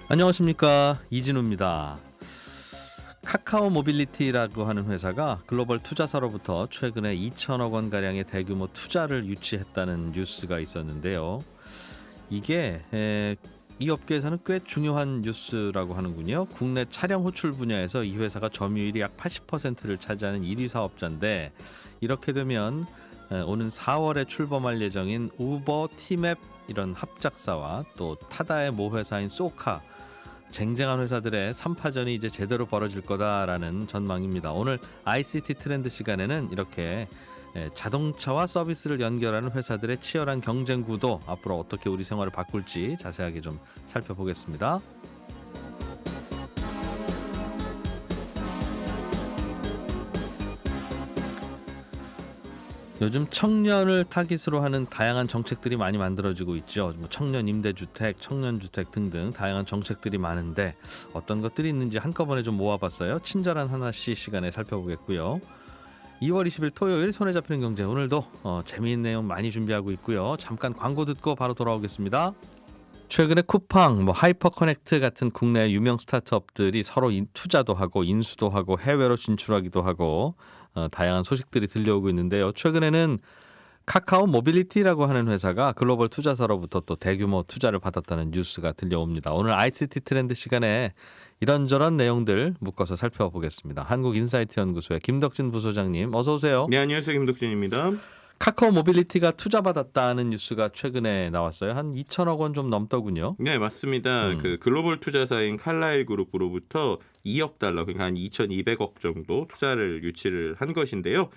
안녕하십니까, 이진우입니다. 카카오 모빌리티라고 하는 회사가 글로벌 투자사로부터 최근에 2천억 원 가량의 대규모 투자를 유치했다는 뉴스가 있었는데요. 이게 이 업계에서는 꽤 중요한 뉴스라고 하는군요. 국내 차량 호출 분야에서 이 회사가 점유율이 약 80%를 차지하는 1위 사업자인데, 이렇게 되면 오는 4월에 출범할 예정인 우버, 티맵 이런 합작사와 또 타다의 모회사인 쏘카, 쟁쟁한 회사들의 3파전이 이제 제대로 벌어질 거다라는 전망입니다. 오늘 ICT 트렌드 시간에는 이렇게 자동차와 서비스를 연결하는 회사들의 치열한 경쟁 구도, 앞으로 어떻게 우리 생활을 바꿀지 자세하게 좀 살펴보겠습니다. 요즘 청년을 타깃으로 하는 다양한 정책들이 많이 만들어지고 있죠. 뭐 청년 임대주택, 청년주택 등등 다양한 정책들이 많은데 어떤 것들이 있는지 한꺼번에 좀 모아봤어요. 친절한 하나씩 시간에 살펴보겠고요. 2월 20일 토요일 손에 잡히는 경제, 오늘도 재미있는 내용 많이 준비하고 있고요. 잠깐 광고 듣고 바로 돌아오겠습니다. 최근에 쿠팡, 하이퍼커넥트 같은 국내 유명 스타트업들이 서로 투자도 하고 인수도 하고 해외로 진출하기도 하고 다양한 소식들이 들려오고 있는데요. 최근에는 카카오 모빌리티라고 하는 회사가 글로벌 투자사로부터 또 대규모 투자를 받았다는 뉴스가 들려옵니다. 오늘 ICT 트렌드 시간에 이런저런 내용들 묶어서 살펴보겠습니다. 한국인사이트 연구소의 김덕진 부소장님, 어서 오세요. 네, 안녕하세요. 김덕진입니다. 카카오 모빌리티가 투자받았다는 뉴스가 최근에 나왔어요. 한 2천억 원 좀 넘더군요. 네, 맞습니다. 그 글로벌 투자사인 칼라일 그룹으로부터 2억 달러, 그러니까 한 2,200억 정도 투자를 유치를 한 것인데요.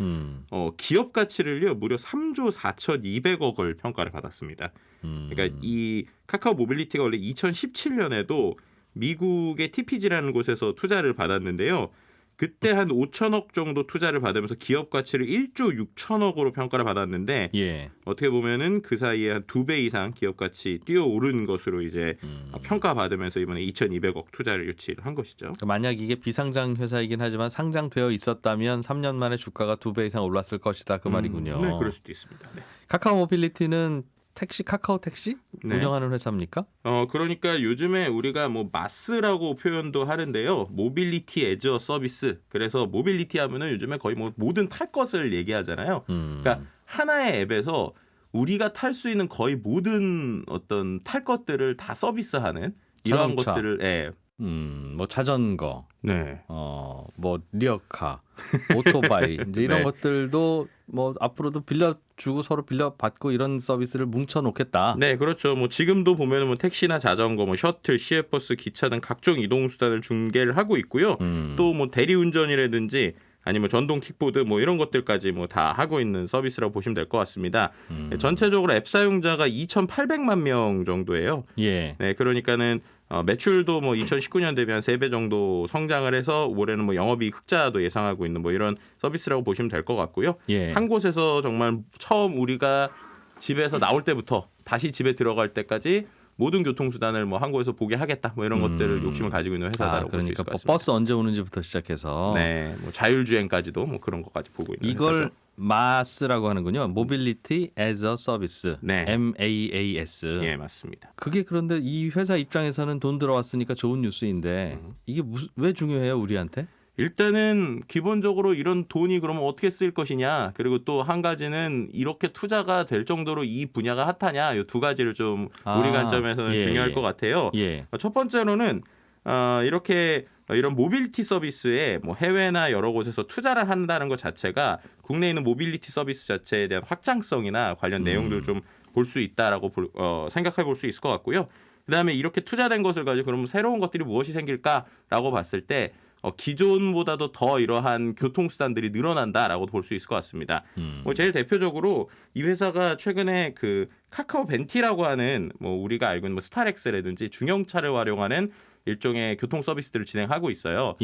기업 가치를요 무려 3조 4,200억을 평가를 받았습니다. 그러니까 이 카카오 모빌리티가 원래 2017년에도 미국의 TPG라는 곳에서 투자를 받았는데요. 그때 한 5천억 정도 투자를 받으면서 기업 가치를 1조 6천억으로 평가를 받았는데, 어떻게 보면은 그 사이에 한 2배 이상 기업 가치 뛰어오른 것으로 이제 평가받으면서 이번에 2,200억 투자를 유치를 한 것이죠. 만약 이게 비상장 회사이긴 하지만 상장되어 있었다면 3년 만에 주가가 2배 이상 올랐을 것이다, 그 말이군요. 네, 그럴 수도 있습니다. 네. 카카오 모빌리티는 카카오 택시 네. 운영하는 회사입니까? 그러니까 요즘에 우리가 마스라고 표현도 하는데요. 모빌리티 애저 서비스. 그래서 모빌리티 하면은 요즘에 거의 모든 탈 것을 얘기하잖아요. 그러니까 하나의 앱에서 우리가 탈 수 있는 거의 모든 어떤 탈 것들을 다 서비스하는 이러한 자동차. 것들을 자전거, 네. 리어카, 오토바이 이제 이런 네. 것들도 앞으로도 빌려주고 서로 빌려받고 이런 서비스를 뭉쳐놓겠다. 네, 그렇죠. 지금도 보면은 택시나 자전거, 셔틀, 시외버스, 기차 등 각종 이동 수단을 중개를 하고 있고요. 또 대리운전이라든지 아니면 전동 킥보드 이런 것들까지 다 하고 있는 서비스라고 보시면 될 것 같습니다. 네, 전체적으로 앱 사용자가 2,800만 명 정도예요. 예. 네, 그러니까는 매출도 2019년 대비 한 3배 정도 성장을 해서 올해는 영업이익 흑자도 예상하고 있는 이런 서비스라고 보시면 될 것 같고요. 예. 한 곳에서 정말 처음 우리가 집에서 나올 때부터 다시 집에 들어갈 때까지 모든 교통수단을 한 곳에서 보게 하겠다 이런 것들을 욕심을 가지고 있는 회사다라고 볼 수 있을 것 같습니다. 버스 언제 오는지부터 시작해서 네, 자율주행까지도 그런 것까지 보고 있는 이걸 회사죠. 마스라고 하는군요. 모빌리티 애저 서비스. 네. MAAS. 예, 맞습니다. 그게 그런데 이 회사 입장에서는 돈 들어왔으니까 좋은 뉴스인데 이게 왜 중요해요, 우리한테? 일단은 기본적으로 이런 돈이 그러면 어떻게 쓸 것이냐, 그리고 또 한 가지는 이렇게 투자가 될 정도로 이 분야가 핫하냐, 이 두 가지를 좀 우리 관점에서는 중요할 것 같아요. 첫 번째로는 이렇게 이런 모빌리티 서비스에 해외나 여러 곳에서 투자를 한다는 것 자체가 국내에 있는 모빌리티 서비스 자체에 대한 확장성이나 관련 내용들을 좀 볼 수 있다라고 생각해 볼 수 있을 것 같고요. 그다음에 이렇게 투자된 것을 가지고 그러면 새로운 것들이 무엇이 생길까라고 봤을 때 기존보다도 더 이러한 교통수단들이 늘어난다라고 볼 수 있을 것 같습니다. 제일 대표적으로 이 회사가 최근에 그 카카오 벤티라고 하는 우리가 알고 있는 스타렉스라든지 중형차를 활용하는 일종의 교통 서비스들을 진행하고 있어요.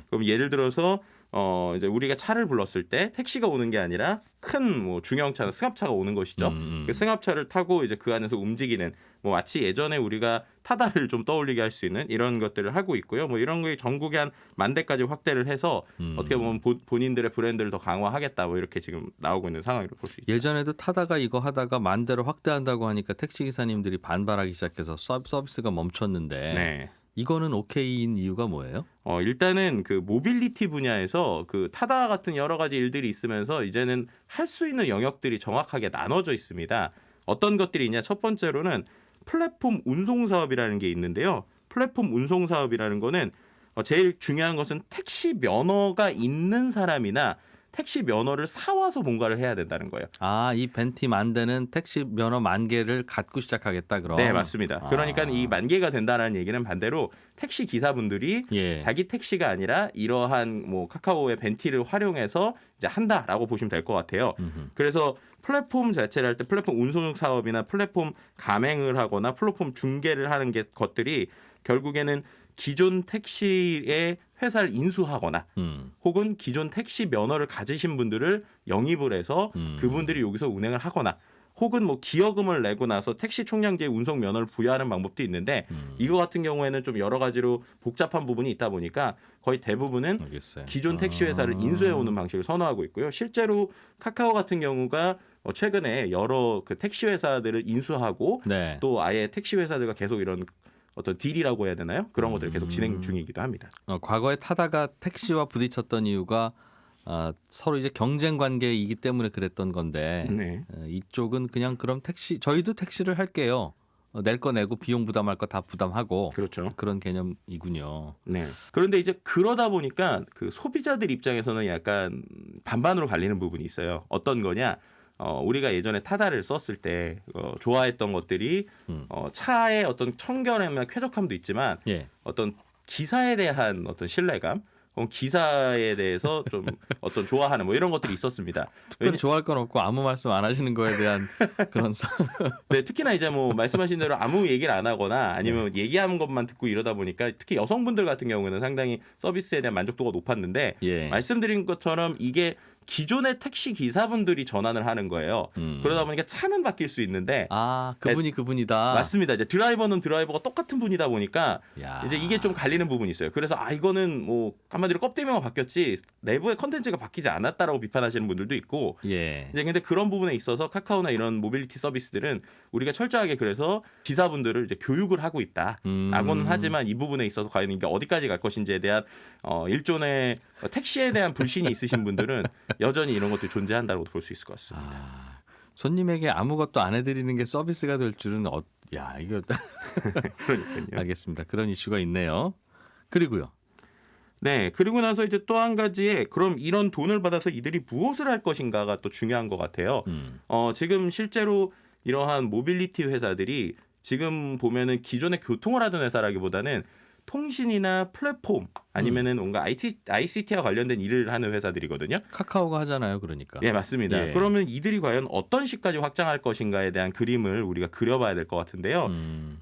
그럼 예를 들어서 이제 우리가 차를 불렀을 때 택시가 오는 게 아니라 큰 중형차나 승합차가 오는 것이죠. 그 승합차를 타고 이제 그 안에서 움직이는 마치 예전에 우리가 타다를 좀 떠올리게 할 수 있는 이런 것들을 하고 있고요. 이런 게 전국에 한 10,000대까지 확대를 해서 어떻게 보면 본인들의 브랜드를 더 강화하겠다 이렇게 지금 나오고 있는 상황으로 볼 수 있죠. 예전에도 타다가 이거 하다가 10,000대로 확대한다고 하니까 택시 기사님들이 반발하기 시작해서 서비스가 멈췄는데 이거는 오케이인 이유가 뭐예요? 일단은 그 모빌리티 분야에서 그 타다 같은 여러 가지 일들이 있으면서 이제는 할 수 있는 영역들이 정확하게 나눠져 있습니다. 어떤 것들이 있냐? 첫 번째로는 플랫폼 운송 사업이라는 게 있는데요. 플랫폼 운송 사업이라는 거는 제일 중요한 것은 택시 면허가 있는 사람이나 택시 면허를 사와서 뭔가를 해야 된다는 거예요. 아, 이 벤티 만드는 택시 면허 10,000개를 갖고 시작하겠다 그럼? 네, 맞습니다. 그러니까 이 10,000개가 된다는 얘기는 반대로 택시 기사분들이 예. 자기 택시가 아니라 이러한 뭐 카카오의 벤티를 활용해서 이제 한다라고 보시면 될 것 같아요. 그래서 플랫폼 자체를 할 때 플랫폼 운송 사업이나 플랫폼 가맹을 하거나 플랫폼 중개를 하는 것들이 결국에는 기존 택시의 회사를 인수하거나 혹은 기존 택시 면허를 가지신 분들을 영입을 해서 그분들이 여기서 운행을 하거나 혹은 뭐 기여금을 내고 나서 택시 총량제 운송 면허를 부여하는 방법도 있는데 이거 같은 경우에는 좀 여러 가지로 복잡한 부분이 있다 보니까 거의 대부분은 알겠어요. 기존 택시 회사를 인수해 오는 방식을 선호하고 있고요. 실제로 카카오 같은 경우가 최근에 여러 그 택시 회사들을 인수하고 네. 또 아예 택시 회사들과 계속 이런 어떤 딜이라고 해야 되나요? 그런 것들을 계속 진행 중이기도 합니다. 과거에 타다가 택시와 부딪혔던 이유가 서로 이제 경쟁 관계이기 때문에 그랬던 건데 네. 이쪽은 그냥 그럼 택시 저희도 택시를 할게요. 낼 거 내고 비용 부담할 거 다 부담하고 그렇죠. 그런 개념이군요. 네. 그런데 이제 그러다 보니까 그 소비자들 입장에서는 약간 반반으로 갈리는 부분이 있어요. 어떤 거냐? 우리가 예전에 타다를 썼을 때 좋아했던 것들이 차의 어떤 청결함이나 쾌적함도 있지만 예. 어떤 기사에 대한 어떤 신뢰감, 기사에 대해서 좀 어떤 좋아하는 뭐 이런 것들이 있었습니다. 특별히 좋아할 건 없고 아무 말씀 안 하시는 거에 대한 그런 네, 특히나 이제 뭐 말씀하신 대로 아무 얘기를 안 하거나 아니면 얘기하는 것만 듣고 이러다 보니까 특히 여성분들 같은 경우에는 상당히 서비스에 대한 만족도가 높았는데 예. 말씀드린 것처럼 이게 기존의 택시 기사분들이 전환을 하는 거예요. 그러다 보니까 차는 바뀔 수 있는데 그분이 그분이다. 맞습니다. 이제 드라이버는 드라이버가 똑같은 분이다 보니까 야. 이제 이게 좀 갈리는 부분이 있어요. 그래서 이거는 뭐 한마디로 껍데기만 바뀌었지 내부의 컨텐츠가 바뀌지 않았다라고 비판하시는 분들도 있고 예. 이제 근데 그런 부분에 있어서 카카오나 이런 모빌리티 서비스들은 우리가 철저하게 그래서 기사분들을 이제 교육을 하고 있다라고는 하지만 이 부분에 있어서 과연 이게 어디까지 갈 것인지에 대한 일종의 택시에 대한 불신이 있으신 분들은 여전히 이런 것들이 존재한다고 볼 수 있을 것 같습니다. 손님에게 아무것도 안 해드리는 게 서비스가 될 줄은 야 이거 그러니까요. 알겠습니다. 그런 이슈가 있네요. 그리고요. 네, 그리고 나서 이제 또 한 가지에 그럼 이런 돈을 받아서 이들이 무엇을 할 것인가가 또 중요한 것 같아요. 지금 실제로 이러한 모빌리티 회사들이 지금 보면은 기존의 교통을 하던 회사라기보다는 통신이나 플랫폼 아니면은 뭔가 ICT와 관련된 일을 하는 회사들이거든요. 카카오가 하잖아요, 그러니까. 네, 맞습니다. 예. 그러면 이들이 과연 어떤 식까지 확장할 것인가에 대한 그림을 우리가 그려봐야 될 것 같은데요.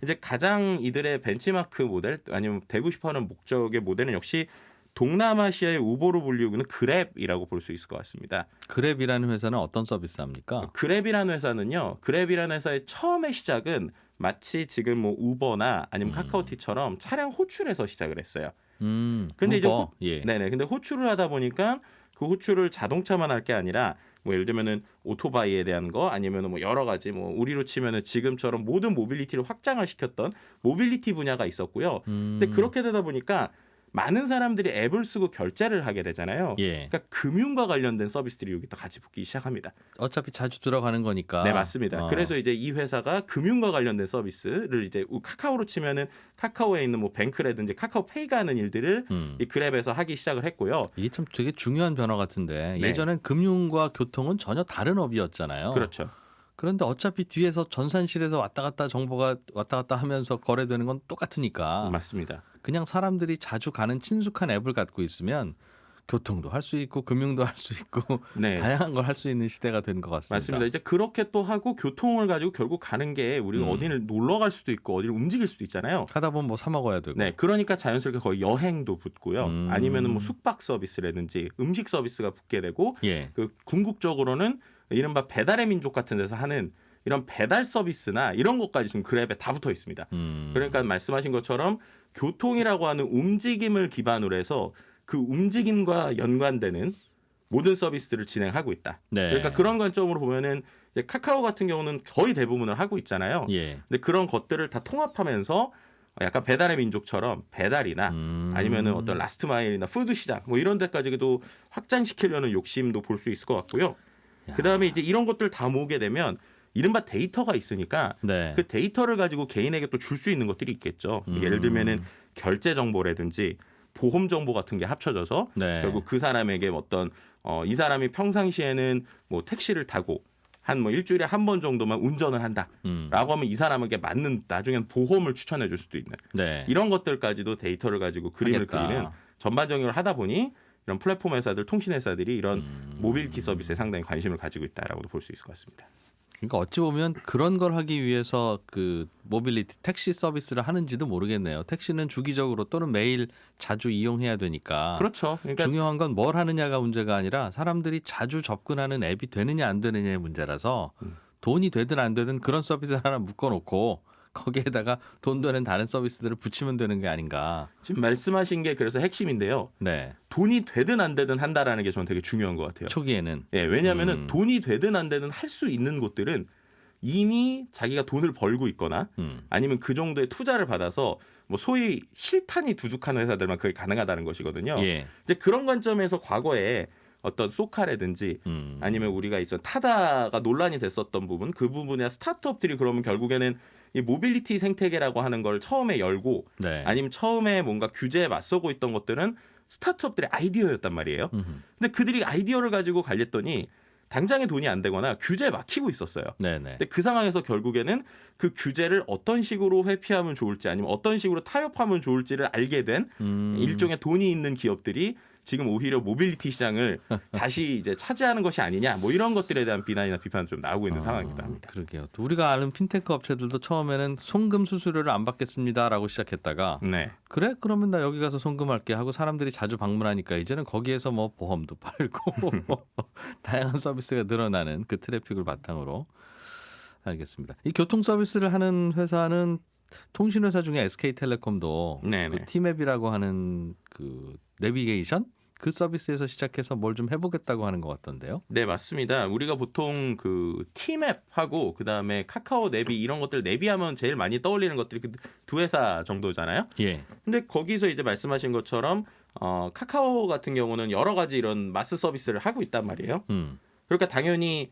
이제 가장 이들의 벤치마크 모델 아니면 되고 싶어하는 목적의 모델은 역시 동남아시아의 우버로 불리우는 그랩이라고 볼 수 있을 것 같습니다. 그랩이라는 회사는 어떤 서비스합니까? 그랩이라는 회사는요. 그랩이라는 회사의 처음의 시작은 마치 지금 뭐 우버나 아니면 카카오티처럼 차량 호출에서 시작을 했어요. 근데 우버. 이제 근데 호출을 하다 보니까 그 호출을 자동차만 할 게 아니라 뭐 예를 들면은 오토바이에 대한 거 아니면은 뭐 여러 가지 뭐 우리로 치면은 지금처럼 모든 모빌리티를 확장을 시켰던 모빌리티 분야가 있었고요. 근데 그렇게 되다 보니까 많은 사람들이 앱을 쓰고 결제를 하게 되잖아요. 예. 그러니까 금융과 관련된 서비스들이 여기 또 같이 붙기 시작합니다. 어차피 자주 들어가는 거니까. 네, 맞습니다. 그래서 이제 이 회사가 금융과 관련된 서비스를 이제 카카오로 치면은 카카오에 있는 뭐 뱅크라든지 카카오페이가 하는 일들을 이 그랩에서 하기 시작을 했고요. 이게 참 되게 중요한 변화 같은데 네. 예전엔 금융과 교통은 전혀 다른 업이었잖아요. 그렇죠. 그런데 어차피 뒤에서 전산실에서 왔다 갔다 정보가 왔다 갔다 하면서 거래되는 건 똑같으니까 맞습니다. 그냥 사람들이 자주 가는 친숙한 앱을 갖고 있으면 교통도 할 수 있고 금융도 할 수 있고 네. 다양한 걸 할 수 있는 시대가 된 것 같습니다. 맞습니다. 이제 그렇게 또 하고 교통을 가지고 결국 가는 게 우리가 어디를 놀러 갈 수도 있고 어디를 움직일 수도 있잖아요. 하다 보면 뭐 사 먹어야 되고. 네, 그러니까 자연스럽게 거의 여행도 붙고요. 아니면은 뭐 숙박 서비스라든지 음식 서비스가 붙게 되고 예. 그 궁극적으로는 이른바 배달의 민족 같은 데서 하는 이런 배달 서비스나 이런 것까지 지금 그랩에 다 붙어 있습니다. 그러니까 말씀하신 것처럼 교통이라고 하는 움직임을 기반으로 해서 그 움직임과 연관되는 모든 서비스들을 진행하고 있다. 네. 그러니까 그런 관점으로 보면은 이제 카카오 같은 경우는 거의 대부분을 하고 있잖아요. 예. 근데 그런 것들을 다 통합하면서 약간 배달의 민족처럼 배달이나 아니면은 어떤 라스트 마일이나 푸드 시장 뭐 이런 데까지도 확장시키려는 욕심도 볼 수 있을 것 같고요. 그다음에 이제 이런 것들 다 모으게 되면 이른바 데이터가 있으니까 네. 그 데이터를 가지고 개인에게 또 줄 수 있는 것들이 있겠죠. 예를 들면은 결제 정보라든지 보험 정보 같은 게 합쳐져서 네. 결국 그 사람에게 어떤 이 사람이 평상시에는 뭐 택시를 타고 한 뭐 일주일에 한 번 정도만 운전을 한다라고 하면 이 사람에게 맞는 나중엔 보험을 추천해 줄 수도 있는 네. 이런 것들까지도 데이터를 가지고 그림을 하겠다. 그리는 전반적인 걸 하다 보니 이런 플랫폼 회사들, 통신 회사들이 이런 모빌리티 서비스에 상당히 관심을 가지고 있다라고도 볼 수 있을 것 같습니다. 그러니까 어찌 보면 그런 걸 하기 위해서 그 모빌리티 택시 서비스를 하는지도 모르겠네요. 택시는 주기적으로 또는 매일 자주 이용해야 되니까. 그렇죠. 그러니까 중요한 건 뭘 하느냐가 문제가 아니라 사람들이 자주 접근하는 앱이 되느냐 안 되느냐의 문제라서 돈이 되든 안 되든 그런 서비스 하나 묶어놓고 거기에다가 돈 되는 다른 서비스들을 붙이면 되는 게 아닌가. 지금 말씀하신 게 그래서 핵심인데요. 네. 돈이 되든 안 되든 한다라는 게 저는 되게 중요한 것 같아요. 초기에는. 예, 왜냐하면은 돈이 되든 안 되든 할 수 있는 곳들은 이미 자기가 돈을 벌고 있거나 아니면 그 정도의 투자를 받아서 뭐 소위 실탄이 두둑한 회사들만 그게 가능하다는 것이거든요. 예. 이제 그런 관점에서 과거에 어떤 소카라든지 아니면 우리가 있던 타다가 논란이 됐었던 부분 그 부분에 스타트업들이 그러면 결국에는 이 모빌리티 생태계라고 하는 걸 처음에 열고 네. 아니면 처음에 뭔가 규제에 맞서고 있던 것들은 스타트업들의 아이디어였단 말이에요. 근데 그들이 아이디어를 가지고 갈렸더니 당장에 돈이 안 되거나 규제에 막히고 있었어요. 네네. 근데 그 상황에서 결국에는 그 규제를 어떤 식으로 회피하면 좋을지 아니면 어떤 식으로 타협하면 좋을지를 알게 된 일종의 돈이 있는 기업들이 지금 오히려 모빌리티 시장을 다시 이제 차지하는 것이 아니냐 뭐 이런 것들에 대한 비난이나 비판이 좀 나오고 있는 상황이기도 합니다. 그러게요. 또 우리가 아는 핀테크 업체들도 처음에는 송금 수수료를 안 받겠습니다라고 시작했다가 네. 그래? 그러면 나 여기 가서 송금할게 하고 사람들이 자주 방문하니까 이제는 거기에서 뭐 보험도 팔고 다양한 서비스가 늘어나는 그 트래픽을 바탕으로 알겠습니다. 이 교통 서비스를 하는 회사는 통신회사 중에 SK텔레콤도 네네. 그 티맵이라고 하는 그 내비게이션 그 서비스에서 시작해서 뭘 좀 해보겠다고 하는 것 같던데요. 네, 맞습니다. 우리가 보통 그 티맵하고 그다음에 카카오 내비 이런 것들 내비하면 제일 많이 떠올리는 것들이 그 두 회사 정도잖아요. 예. 근데 거기서 이제 말씀하신 것처럼 카카오 같은 경우는 여러 가지 이런 마스 서비스를 하고 있단 말이에요. 그러니까 당연히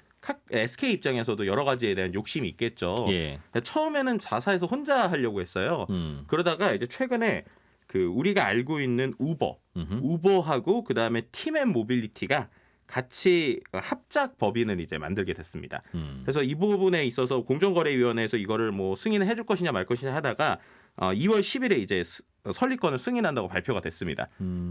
SK 입장에서도 여러 가지에 대한 욕심이 있겠죠. 예. 처음에는 자사에서 혼자 하려고 했어요. 그러다가 이제 최근에 그 우리가 알고 있는 우버하고 그다음에 티맵 모빌리티가 같이 합작 법인을 이제 만들게 됐습니다. 그래서 이 부분에 있어서 공정거래위원회에서 이거를 뭐 승인을 해줄 것이냐 말 것이냐 하다가 2월 10일에 이제 설립권을 승인한다고 발표가 됐습니다.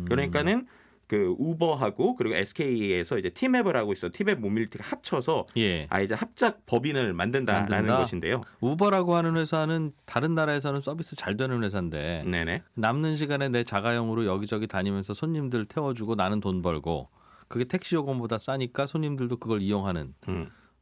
그러니까는 그 우버하고 그리고 SK에서 이제 티맵을 하고 있어 티맵 모빌리티가 합쳐서 예. 이제 합작 법인을 만든다라는 것인데요. 우버라고 하는 회사는 다른 나라에서는 서비스 잘 되는 회사인데 네네. 남는 시간에 내 자가용으로 여기저기 다니면서 손님들 태워주고 나는 돈 벌고 그게 택시 요금보다 싸니까 손님들도 그걸 이용하는.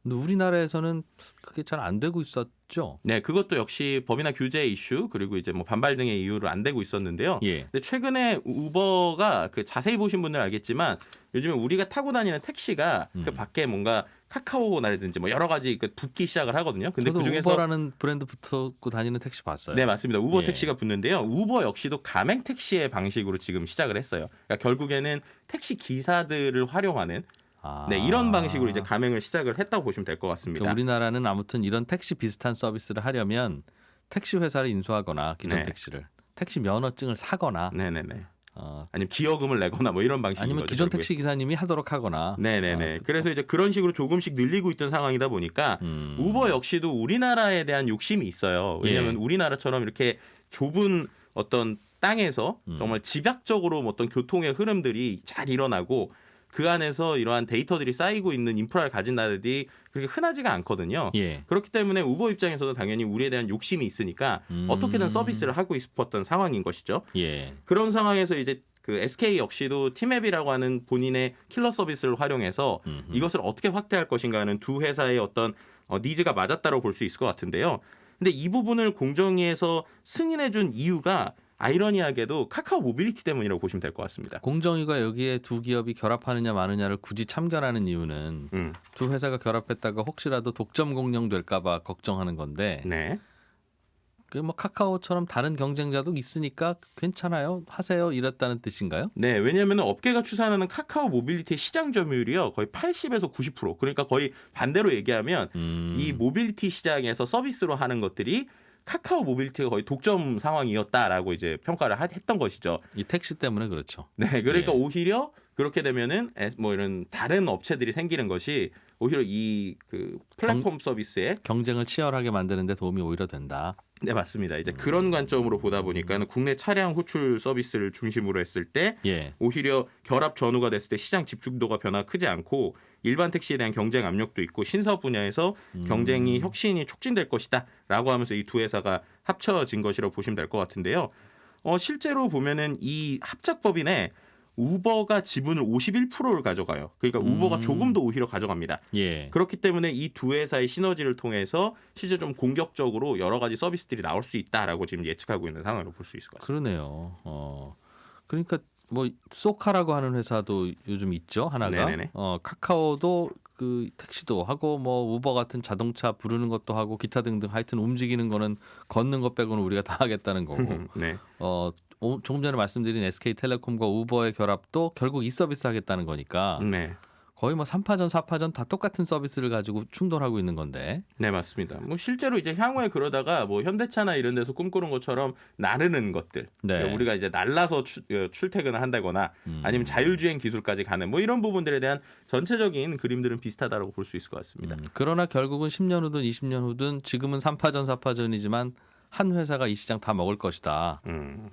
근데 우리나라에서는 그게 잘 안 되고 있었죠. 네, 그것도 역시 법이나 규제 이슈 그리고 이제 뭐 반발 등의 이유로 안 되고 있었는데요. 예. 근데 최근에 우버가 그 자세히 보신 분들은 알겠지만 요즘에 우리가 타고 다니는 택시가 그 밖에 뭔가 카카오라든지 뭐 여러 가지 그 붙기 시작을 하거든요. 근데 저도 그 중에서 우버라는 브랜드 붙고 다니는 택시 봤어요. 네, 맞습니다. 우버 예. 택시가 붙는데요. 우버 역시도 가맹 택시의 방식으로 지금 시작을 했어요. 그러니까 결국에는 택시 기사들을 활용하는 네, 이런 방식으로 이제 가맹을 시작을 했다고 보시면 될 것 같습니다. 그러니까 우리나라는 아무튼 이런 택시 비슷한 서비스를 하려면 택시 회사를 인수하거나 기존 네. 택시를 택시 면허증을 사거나 네네네. 아니면 기여금을 내거나 뭐 이런 방식인 아니면 거죠. 기존 결국에. 택시 기사님이 하도록 하거나. 네네네. 그래서 이제 그런 식으로 조금씩 늘리고 있던 상황이다 보니까 우버 역시도 우리나라에 대한 욕심이 있어요. 왜냐하면 예. 우리나라처럼 이렇게 좁은 어떤 땅에서 정말 집약적으로 어떤 교통의 흐름들이 잘 일어나고 그 안에서 이러한 데이터들이 쌓이고 있는 인프라를 가진 나라들이 그렇게 흔하지가 않거든요. 예. 그렇기 때문에 우버 입장에서도 당연히 우리에 대한 욕심이 있으니까 어떻게든 서비스를 하고 싶었던 상황인 것이죠. 예. 그런 상황에서 이제 그 SK 역시도 티맵이라고 하는 본인의 킬러 서비스를 활용해서 이것을 어떻게 확대할 것인가 하는 두 회사의 어떤 니즈가 맞았다고 볼 수 있을 것 같은데요. 근데 이 부분을 공정위에서 승인해준 이유가 아이러니하게도 카카오 모빌리티 때문이라고 보시면 될 것 같습니다. 공정위가 여기에 두 기업이 결합하느냐 마느냐를 굳이 참견하는 이유는 두 회사가 결합했다가 혹시라도 독점 공룡 될까 봐 걱정하는 건데 네. 그 뭐 카카오처럼 다른 경쟁자도 있으니까 괜찮아요. 하세요. 이랬다는 뜻인가요? 네, 왜냐하면 업계가 추산하는 카카오 모빌리티의 시장 점유율이요 거의 80에서 90%. 그러니까 거의 반대로 얘기하면 이 모빌리티 시장에서 서비스로 하는 것들이 카카오 모빌리티가 거의 독점 상황이었다라고 이제 평가를 했던 것이죠. 이 택시 때문에 그렇죠. 네, 그러니까 예. 오히려 그렇게 되면은 뭐 이런 다른 업체들이 생기는 것이 오히려 이 그 플랫폼 서비스에 경쟁을 치열하게 만드는 데 도움이 오히려 된다. 네, 맞습니다. 이제 그런 관점으로 보다 보니까는 국내 차량 호출 서비스를 중심으로 했을 때 예. 오히려 결합 전후가 됐을 때 시장 집중도가 변화가 크지 않고 일반 택시에 대한 경쟁 압력도 있고 신사업 분야에서 경쟁이 혁신이 촉진될 것이다라고 하면서 이 두 회사가 합쳐진 것이라고 보시면 될 것 같은데요. 실제로 보면은 이 합작법인에 우버가 지분을 51%를 가져가요. 그러니까 우버가 조금 더 오히려 가져갑니다. 예. 그렇기 때문에 이 두 회사의 시너지를 통해서 실제 좀 공격적으로 여러 가지 서비스들이 나올 수 있다라고 지금 예측하고 있는 상황으로 볼 수 있을 것 같습니다. 그러네요. 그러니까 뭐 소카라고 하는 회사도 요즘 있죠. 하나가. 네네네. 카카오도 그 택시도 하고 뭐 우버 같은 자동차 부르는 것도 하고 기타 등등 하여튼 움직이는 거는 걷는 것 빼고는 우리가 다 하겠다는 거고. 네. 조금 전에 말씀드린 SK텔레콤과 우버의 결합도 결국 이 서비스 하겠다는 거니까 네. 거의 뭐 3파전, 4파전 다 똑같은 서비스를 가지고 충돌하고 있는 건데. 네, 맞습니다. 뭐 실제로 이제 향후에 그러다가 뭐 현대차나 이런 데서 꿈꾸는 것처럼 나르는 것들, 네. 그러니까 우리가 이제 날라서 출퇴근을 한다거나 아니면 자율주행 기술까지 가는 뭐 이런 부분들에 대한 전체적인 그림들은 비슷하다고 볼 수 있을 것 같습니다. 그러나 결국은 10년 후든 20년 후든 지금은 3파전, 4파전이지만 한 회사가 이 시장 다 먹을 것이다.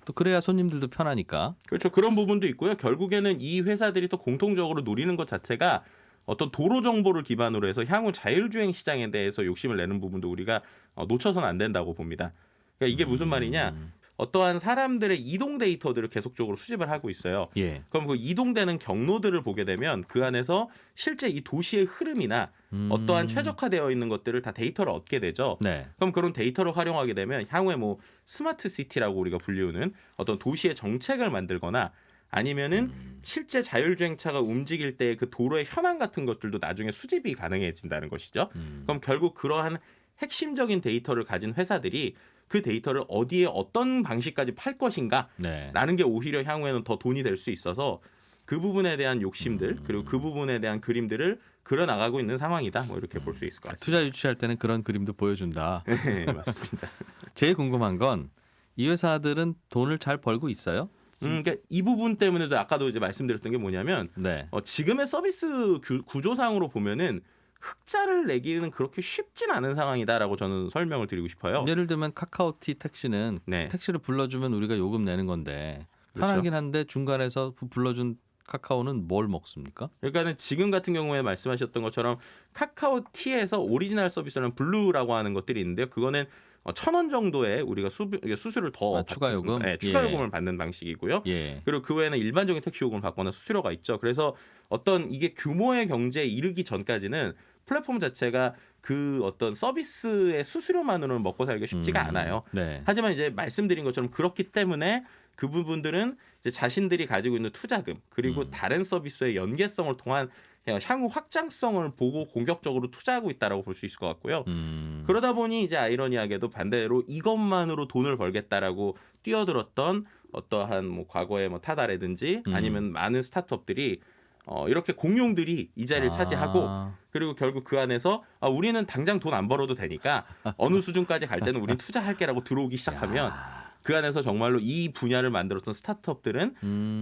또 그래야 손님들도 편하니까. 그렇죠. 그런 부분도 있고요. 결국에는 이 회사들이 또 공통적으로 노리는 것 자체가 어떤 도로 정보를 기반으로 해서 향후 자율주행 시장에 대해서 욕심을 내는 부분도 우리가 놓쳐서는 안 된다고 봅니다. 그러니까 이게 무슨 말이냐? 어떠한 사람들의 이동 데이터들을 계속적으로 수집을 하고 있어요. 예. 그럼 그 이동되는 경로들을 보게 되면 그 안에서 실제 이 도시의 흐름이나 어떠한 최적화되어 있는 것들을 다 데이터를 얻게 되죠. 네. 그럼 그런 데이터를 활용하게 되면 향후에 뭐 스마트 시티라고 우리가 불리우는 어떤 도시의 정책을 만들거나 아니면은 실제 자율주행차가 움직일 때 그 도로의 현황 같은 것들도 나중에 수집이 가능해진다는 것이죠. 그럼 결국 그러한 핵심적인 데이터를 가진 회사들이 그 데이터를 어디에 어떤 방식까지 팔 것인가 네. 라는 게 오히려 향후에는 더 돈이 될 수 있어서 그 부분에 대한 욕심들 그리고 그 부분에 대한 그림들을 그려나가고 있는 상황이다. 뭐 이렇게 볼 수 있을 것 같습니다. 투자 유치할 때는 그런 그림도 보여준다. 네, 맞습니다. 제일 궁금한 건 이 회사들은 돈을 잘 벌고 있어요? 그러니까 이 부분 때문에도 아까도 이제 말씀드렸던 게 뭐냐면 네. 지금의 서비스 구조상으로 보면은 흑자를 내기는 그렇게 쉽진 않은 상황이다라고 저는 설명을 드리고 싶어요. 예를 들면 카카오티 택시는 네. 택시를 불러주면 우리가 요금 내는 건데 그렇죠. 편하긴 한데 중간에서 불러준 카카오는 뭘 먹습니까? 그러니까는 지금 같은 경우에 말씀하셨던 것처럼 카카오티에서 오리지널 서비스는 블루라고 하는 것들이 있는데요. 그거는 1,000원 정도의 우리가 수수료를 더 추가 요금? 네, 추가 예. 요금을 받는 방식이고요. 예. 그리고 그 외에는 일반적인 택시 요금을 받거나 수수료가 있죠. 그래서 어떤 이게 규모의 경제에 이르기 전까지는 플랫폼 자체가 그 어떤 서비스의 수수료만으로는 먹고 살기가 쉽지가 않아요. 네. 하지만 이제 말씀드린 것처럼 그렇기 때문에 그 부분들은 이제 자신들이 가지고 있는 투자금 그리고 다른 서비스의 연계성을 통한 향후 확장성을 보고 공격적으로 투자하고 있다라고 볼 수 있을 것 같고요. 그러다 보니 이제 아이러니하게도 반대로 이것만으로 돈을 벌겠다라고 뛰어들었던 어떠한 뭐 과거의 뭐 타다라든지 아니면 많은 스타트업들이 이렇게 공룡들이 이 자리를 차지하고 그리고 결국 그 안에서 우리는 당장 돈 안 벌어도 되니까 어느 수준까지 갈 때는 우린 투자할게라고 들어오기 시작하면 그 안에서 정말로 이 분야를 만들었던 스타트업들은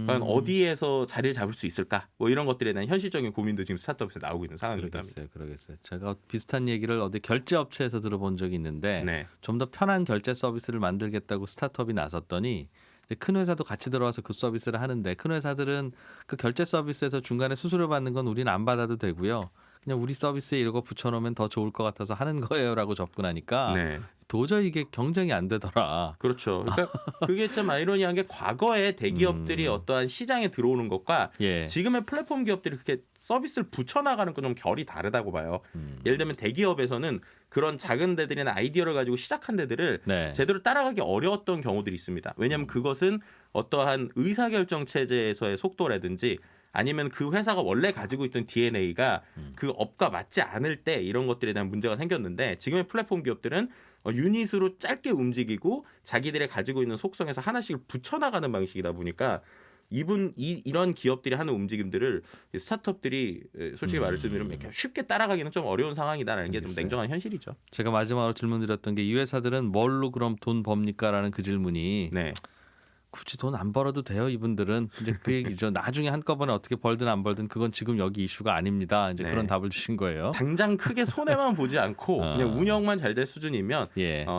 과연 어디에서 자리를 잡을 수 있을까? 뭐 이런 것들에 대한 현실적인 고민도 지금 스타트업에서 나오고 있는 상황입니다. 그러겠어요. 제가 비슷한 얘기를 어디 결제 업체에서 들어본 적이 있는데 네. 좀 더 편한 결제 서비스를 만들겠다고 스타트업이 나섰더니 이제 큰 회사도 같이 들어와서 그 서비스를 하는데 큰 회사들은 그 결제 서비스에서 중간에 수수료 받는 건 우리는 안 받아도 되고요. 그냥 우리 서비스에 이러고 붙여놓으면 더 좋을 것 같아서 하는 거예요라고 접근하니까 네. 도저히 이게 경쟁이 안 되더라. 그렇죠. 그러니까 그게 참 아이러니한 게 과거에 대기업들이 어떠한 시장에 들어오는 것과 예. 지금의 플랫폼 기업들이 그렇게 서비스를 붙여나가는 건 좀 결이 다르다고 봐요. 예를 들면 대기업에서는 그런 작은 데들이나 아이디어를 가지고 시작한 데들을 네. 제대로 따라가기 어려웠던 경우들이 있습니다. 왜냐하면 그것은 어떠한 의사결정 체제에서의 속도라든지 아니면 그 회사가 원래 가지고 있던 DNA가 그 업과 맞지 않을 때 이런 것들에 대한 문제가 생겼는데 지금의 플랫폼 기업들은 유닛으로 짧게 움직이고 자기들의 가지고 있는 속성에서 하나씩 붙여나가는 방식이다 보니까 이런 기업들이 하는 움직임들을 스타트업들이 솔직히 말씀드리면 쉽게 따라가기는 좀 어려운 상황이다라는 게 좀 냉정한 현실이죠. 제가 마지막으로 질문드렸던 게 이 회사들은 뭘로 그럼 돈 법니까라는 그 질문이 네. 굳이 돈 안 벌어도 돼요 이분들은 이제 그 얘기죠. 나중에 한꺼번에 어떻게 벌든 안 벌든 그건 지금 여기 이슈가 아닙니다. 이제 그런 답을 주신 거예요. 당장 크게 손해만 보지 않고 그냥 운영만 잘 될 수준이면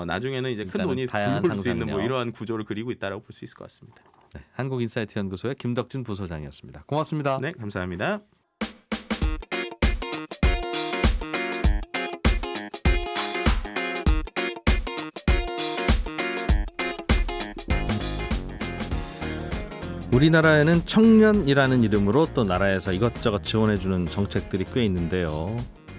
나중에는 이제 큰 돈이 불러올 수 있는 뭐 이러한 구조를 그리고 있다라고 볼 수 있을 것 같습니다. 네, 한국인사이트 연구소의 김덕진 부소장이었습니다. 고맙습니다. 네, 감사합니다. 우리나라에는 청년이라는 이름으로 또 나라에서 이것저것 지원해주는 정책들이 꽤 있는데요.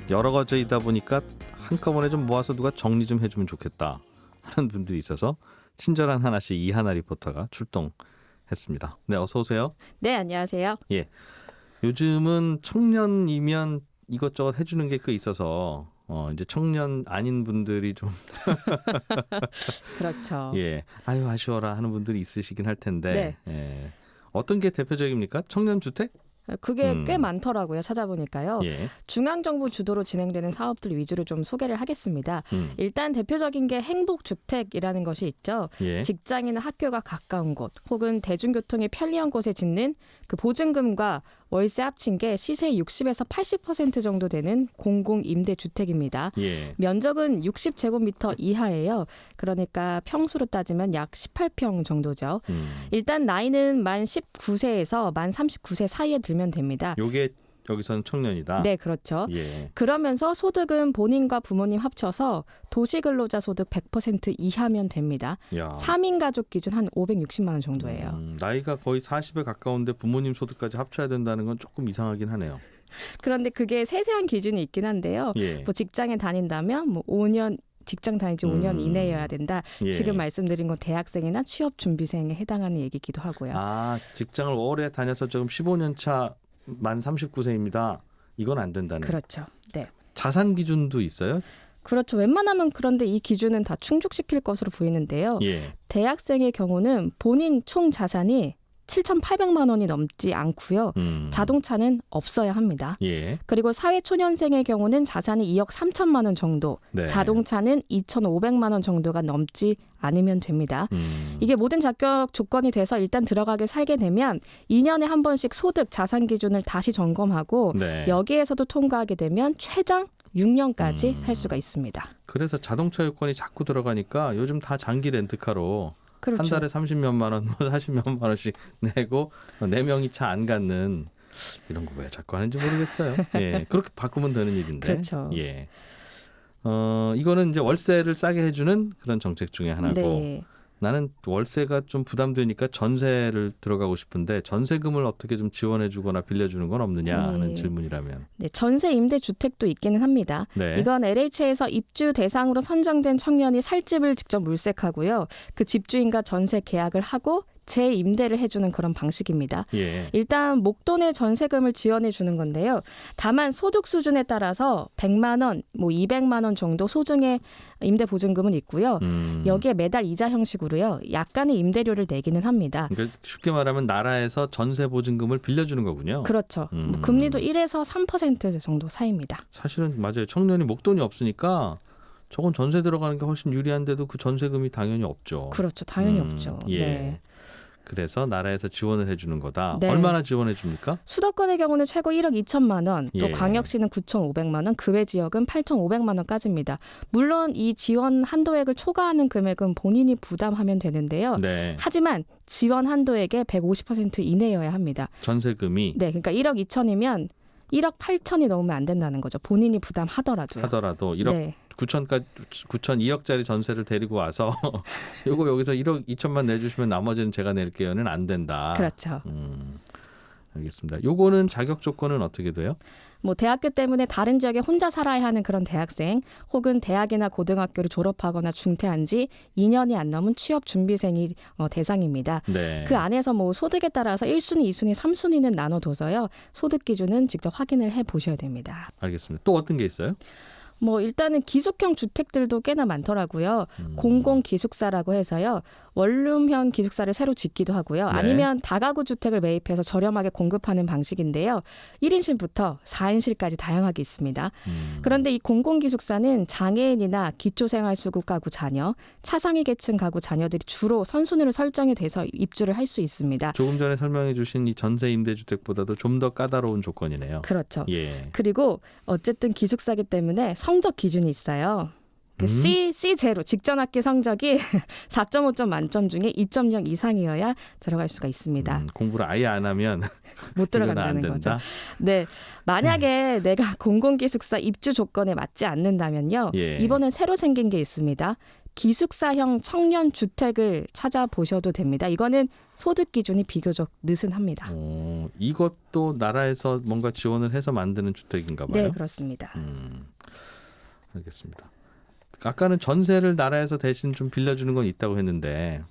여러 가지이다 보니까 한꺼번에 좀 모아서 누가 정리 좀 해주면 좋겠다 하는 분들이 있어서 친절한 하나씩 이하나 리포터가 출동했습니다. 네, 어서 오세요. 네, 안녕하세요. 예, 요즘은 청년이면 이것저것 해주는 게 꽤 있어서 이제 청년 아닌 분들이 좀 그렇죠. 예, 아유 아쉬워라 하는 분들이 있으시긴 할 텐데 어떤 게 대표적입니까? 청년 주택? 그게 꽤 많더라고요. 찾아보니까요. 중앙정부 주도로 진행되는 사업들 위주로 좀 소개를 하겠습니다. 일단 대표적인 게 행복주택이라는 것이 있죠. 직장이나 학교가 가까운 곳 혹은 대중교통이 편리한 곳에 짓는 그 보증금과 월세 합친 게 시세 60에서 80% 정도 되는 공공임대주택입니다. 면적은 60제곱미터 이하예요. 그러니까 평수로 따지면 약 18평 정도죠. 일단 나이는 만 19세에서 만 39세 사이에 들면 됩니다. 요게 여기서는 청년이다. 네, 그렇죠. 그러면서 소득은 본인과 부모님 합쳐서 도시근로자 소득 100% 이하면 됩니다. 3인 가족 기준 한 560만 원 정도예요. 나이가 거의 40에 가까운데 부모님 소득까지 합쳐야 된다는 건 조금 이상하긴 하네요. 그런데 그게 세세한 기준이 있긴 한데요. 뭐 직장에 다닌다면 뭐 5년 직장 다니지 5년 이내여야 된다. 지금 말씀드린 건 대학생이나 취업 준비생에 해당하는 얘기기도 하고요. 아, 직장을 오래 다녀서 지금 15년 차 만 39세입니다. 이건 안 된다는. 그렇죠. 네. 자산 기준도 있어요? 그렇죠. 웬만하면 그런데 이 기준은 다 충족시킬 것으로 보이는데요. 대학생의 경우는 본인 총 자산이 7,800만 원이 넘지 않고요. 자동차는 없어야 합니다. 그리고 사회초년생의 경우는 자산이 2억 3천만 원 정도, 자동차는 2,500만 원 정도가 넘지 않으면 됩니다. 이게 모든 자격 조건이 돼서 일단 들어가게 살게 되면 2년에 한 번씩 소득 자산 기준을 다시 점검하고 여기에서도 통과하게 되면 최장 6년까지 살 수가 있습니다. 그래서 자동차 요건이 자꾸 들어가니까 요즘 다 장기 렌트카로 그렇죠. 한 달에 30몇만 원, 40몇만 원씩 내고 4명이 차 안 갖는 이런 거 왜 자꾸 하는지 모르겠어요. 그렇게 바꾸면 되는 일인데. 그렇죠. 이거는 이제 월세를 싸게 해주는 그런 정책 중에 하나고 나는 월세가 좀 부담되니까 전세를 들어가고 싶은데 전세금을 어떻게 좀 지원해주거나 빌려주는 건 없느냐 하는 질문이라면. 전세 임대 주택도 있기는 합니다. 이건 LH에서 입주 대상으로 선정된 청년이 살 집을 직접 물색하고요. 그 집주인과 전세 계약을 하고 재임대를 해주는 그런 방식입니다. 일단 목돈의 전세금을 지원해 주는 건데요. 다만 소득 수준에 따라서 100만 원, 뭐 200만 원 정도 소정의 임대 보증금은 있고요. 여기에 매달 이자 형식으로요. 약간의 임대료를 내기는 합니다. 그러니까 쉽게 말하면 나라에서 전세 보증금을 빌려주는 거군요. 그렇죠. 뭐 금리도 1에서 3% 정도 사이입니다. 사실은 맞아요. 청년이 목돈이 없으니까 저건 전세 들어가는 게 훨씬 유리한데도 그 전세금이 당연히 없죠. 그렇죠. 당연히 없죠. 그래서 나라에서 지원을 해주는 거다. 얼마나 지원해 줍니까? 수도권의 경우는 최고 1억 2천만 원, 또 광역시는 9,500만 원, 그 외 지역은 8,500만 원까지입니다. 물론 이 지원 한도액을 초과하는 금액은 본인이 부담하면 되는데요. 하지만 지원 한도액의 150% 이내여야 합니다. 전세금이? 그러니까 1억 2천이면 1억 8천이 넘으면 안 된다는 거죠. 본인이 부담하더라도요. 하더라도 1억 9천 2억짜리 전세를 데리고 와서 요거 여기서 1억 2천만 내주시면 나머지는 제가 낼게요는 안 된다. 그렇죠. 알겠습니다. 요거는 자격 조건은 어떻게 돼요? 뭐 대학교 때문에 다른 지역에 혼자 살아야 하는 그런 대학생 혹은 대학이나 고등학교를 졸업하거나 중퇴한 지 2년이 안 넘은 취업 준비생이 대상입니다. 그 안에서 뭐 소득에 따라서 1순위, 2순위, 3순위는 나눠둬서요. 소득 기준은 직접 확인을 해보셔야 됩니다. 알겠습니다. 또 어떤 게 있어요? 뭐 일단은 기숙형 주택들도 꽤나 많더라고요. 공공기숙사라고 해서요. 원룸형 기숙사를 새로 짓기도 하고요. 네. 아니면 다가구 주택을 매입해서 저렴하게 공급하는 방식인데요. 1인실부터 4인실까지 다양하게 있습니다. 그런데 이 공공기숙사는 장애인이나 기초생활수급 가구 자녀, 차상위 계층 가구 자녀들이 주로 선순위로 설정이 돼서 입주를 할 수 있습니다. 조금 전에 설명해 주신 이 전세 임대주택보다도 좀 더 까다로운 조건이네요. 그렇죠. 예. 그리고 어쨌든 기숙사기 때문에 성적 기준이 있어요. 그 C0 직전 학기 성적이 4.5점 만점 중에 2.0 이상이어야 들어갈 수가 있습니다. 공부를 아예 안 하면 못 들어간다는 거죠. 네, 만약에 내가 공공기숙사 입주 조건에 맞지 않는다면요. 예. 이번엔 새로 생긴 게 있습니다. 기숙사형 청년 주택을 찾아보셔도 됩니다. 이거는 소득 기준이 비교적 느슨합니다. 이것도 나라에서 뭔가 지원을 해서 만드는 주택인가 봐요. 네, 그렇습니다. 알겠습니다. 아까는 전세를 나라에서 대신 좀 빌려주는 건 있다고 했는데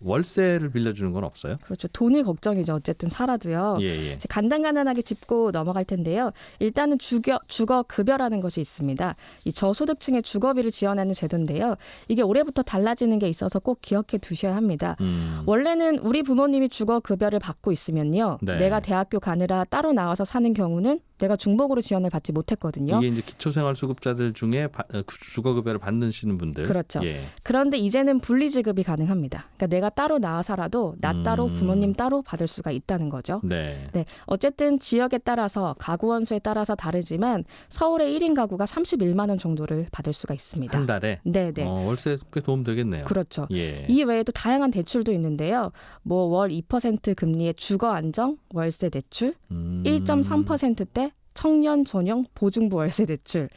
월세를 빌려주는 건 없어요? 그렇죠. 돈이 걱정이죠. 어쨌든 살아도요. 예. 간단하게 짚고 넘어갈 텐데요. 일단은 주거급여라는 것이 있습니다. 이 저소득층의 주거비를 지원하는 제도인데요. 이게 올해부터 달라지는 게 있어서 꼭 기억해 두셔야 합니다. 원래는 우리 부모님이 주거급여를 받고 있으면요. 네. 내가 대학교 가느라 따로 나와서 사는 경우는 내가 중복으로 지원을 받지 못했거든요. 이게 이제 기초생활수급자들 중에 주거급여를 받으시는 분들. 그렇죠. 예. 그런데 이제는 분리지급이 가능합니다. 그러니까 내가 따로 나와 살아도 나 따로 부모님 따로 받을 수가 있다는 거죠. 네. 네, 어쨌든 지역에 따라서 가구 원수에 따라서 다르지만 서울의 1인 가구가 31만 원 정도를 받을 수가 있습니다. 한 달에? 네. 월세 꽤 도움 되겠네요. 그렇죠. 예. 이 외에도 다양한 대출도 있는데요. 뭐 월 2% 금리의 주거 안정 월세 대출, 1.3%대 청년 전용 보증부 월세 대출,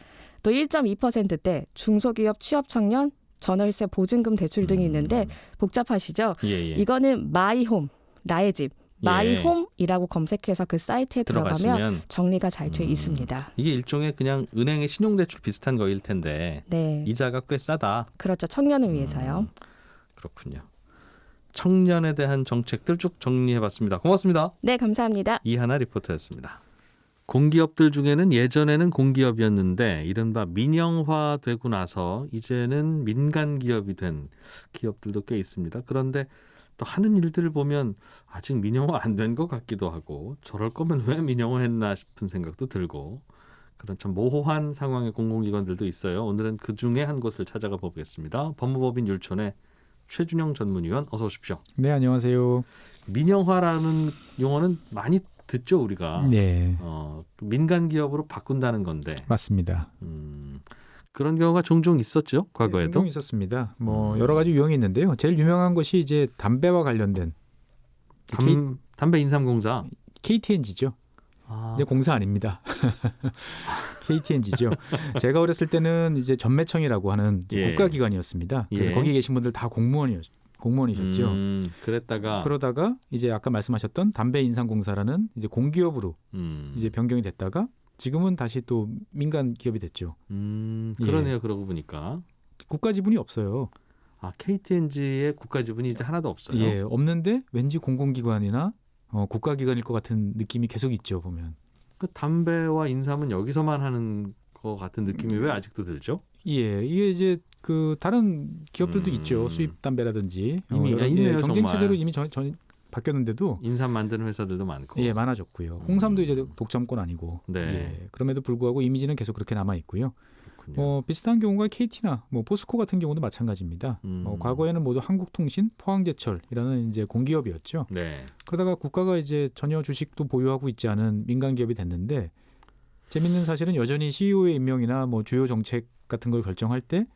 또 1.2%대 중소기업 취업 청년 전월세 보증금 대출 등이 있는데 복잡하시죠? 예. 이거는 마이홈, 나의 집, 마이홈이라고 검색해서 그 사이트에 들어가면 정리가 잘 돼 있습니다. 이게 일종의 그냥 은행의 신용대출 비슷한 거일 텐데 네, 이자가 꽤 싸다. 그렇죠. 청년을 위해서요. 그렇군요. 청년에 대한 정책들 쭉 정리해봤습니다. 고맙습니다. 네, 감사합니다. 이하나 리포터였습니다. 공기업들 중에는 예전에는 공기업이었는데 이른바 민영화되고 나서 이제는 민간 기업이 된 기업들도 꽤 있습니다. 그런데 또 하는 일들을 보면 아직 민영화 안 된 것 같기도 하고 저럴 거면 왜 민영화했나 싶은 생각도 들고 그런 참 모호한 상황의 공공기관들도 있어요. 오늘은 그중에 한 곳을 찾아가 보겠습니다. 법무법인 율촌의 최준영 전문위원 어서 오십시오. 네, 안녕하세요. 민영화라는 용어는 많이 듣죠, 우리가. 네. 민간 기업으로 바꾼다는 건데. 맞습니다. 그런 경우가 종종 있었죠, 과거에도. 네, 종종 있었습니다. 뭐 여러 가지 유형이 있는데요. 제일 유명한 것이 이제 담배와 관련된 담배 인삼공사. KTNG죠. 이제 공사 아닙니다. KTNG죠. 제가 어렸을 때는 이제 전매청이라고 하는 이제 국가기관이었습니다. 그래서 거기 계신 분들 다 공무원이셨죠. 그러다가 이제 아까 말씀하셨던 담배 인삼공사라는 이제 공기업으로 이제 변경이 됐다가 지금은 다시 또 민간 기업이 됐죠. 그러네요. 그러고 보니까 국가 지분이 없어요. KTNG의 국가 지분이 이제 하나도 없어요. 예, 없는데 왠지 공공기관이나 국가기관일 것 같은 느낌이 계속 있죠, 보면. 그 담배와 인삼은 여기서만 하는 것 같은 느낌이 왜 아직도 들죠? 예, 이게 이제 그 다른 기업들도 있죠. 수입 담배라든지 이미 있네요. 경쟁 정말. 체제로 이미 바뀌었는데도 인삼 만드는 회사들도 많고. 예, 많아졌고요. 홍삼도 이제 독점권 아니고. 네. 예, 그럼에도 불구하고 이미지는 계속 그렇게 남아 있고요. 비슷한 경우가 KT나 포스코 같은 경우도 마찬가지입니다. 과거에는 모두 한국통신, 포항제철이라는 이제 공기업이었죠. 네. 그러다가 국가가 이제 전혀 주식도 보유하고 있지 않은 민간 기업이 됐는데 재밌는 사실은 여전히 CEO의 임명이나 주요 정책 같은 걸 결정할 때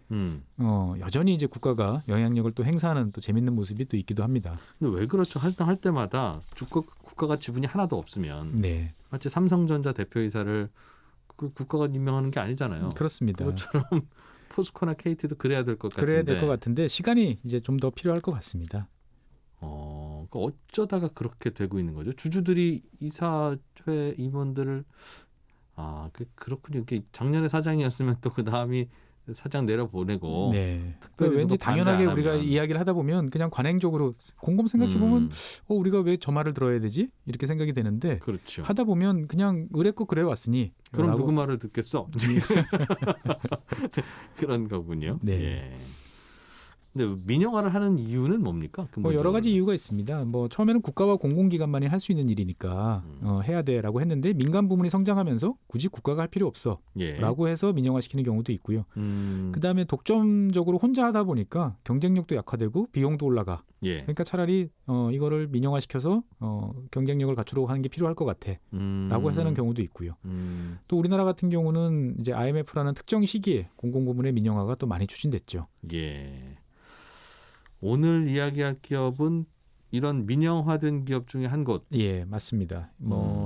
여전히 이제 국가가 영향력을 또 행사하는 또 재밌는 모습이 또 있기도 합니다. 근데 왜 그렇죠? 할 때마다 국가가 지분이 하나도 없으면 네. 마치 삼성전자 대표이사를 국가가 임명하는 게 아니잖아요. 그렇습니다. 그것처럼 포스코나 KT도 그래야 될 것 같은데. 그래야 될 것 같은데 시간이 이제 좀 더 필요할 것 같습니다. 그러니까 어쩌다가 그렇게 되고 있는 거죠? 주주들이 이사회 임원들을 그렇군요. 이게 작년에 사장이었으면 또 그 다음이 사장 내려보내고. 네. 왠지 당연하게 우리가 이야기를 하다 보면 그냥 관행적으로 곰곰 생각해 보면 우리가 왜 저 말을 들어야 되지? 이렇게 생각이 되는데 그렇죠. 하다 보면 그냥 의뢰껏 그래 왔으니 그럼 누구 말을 듣겠어? 그런 거군요. 네. 예. 근데 민영화를 하는 이유는 뭡니까? 여러 가지 이유가 있습니다. 처음에는 국가와 공공기관만이 할 수 있는 일이니까 해야 돼라고 했는데 민간 부문이 성장하면서 굳이 국가가 할 필요 없어라고 해서 민영화시키는 경우도 있고요. 그다음에 독점적으로 혼자 하다 보니까 경쟁력도 약화되고 비용도 올라가. 그러니까 차라리 이거를 민영화시켜서 경쟁력을 갖추려고 하는 게 필요할 것 같아라고 해서 하는 경우도 있고요. 또 우리나라 같은 경우는 이제 IMF라는 특정 시기에 공공부문의 민영화가 또 많이 추진됐죠. 예. 오늘 이야기할 기업은 이런 민영화된 기업 중에 한 곳. 예, 맞습니다.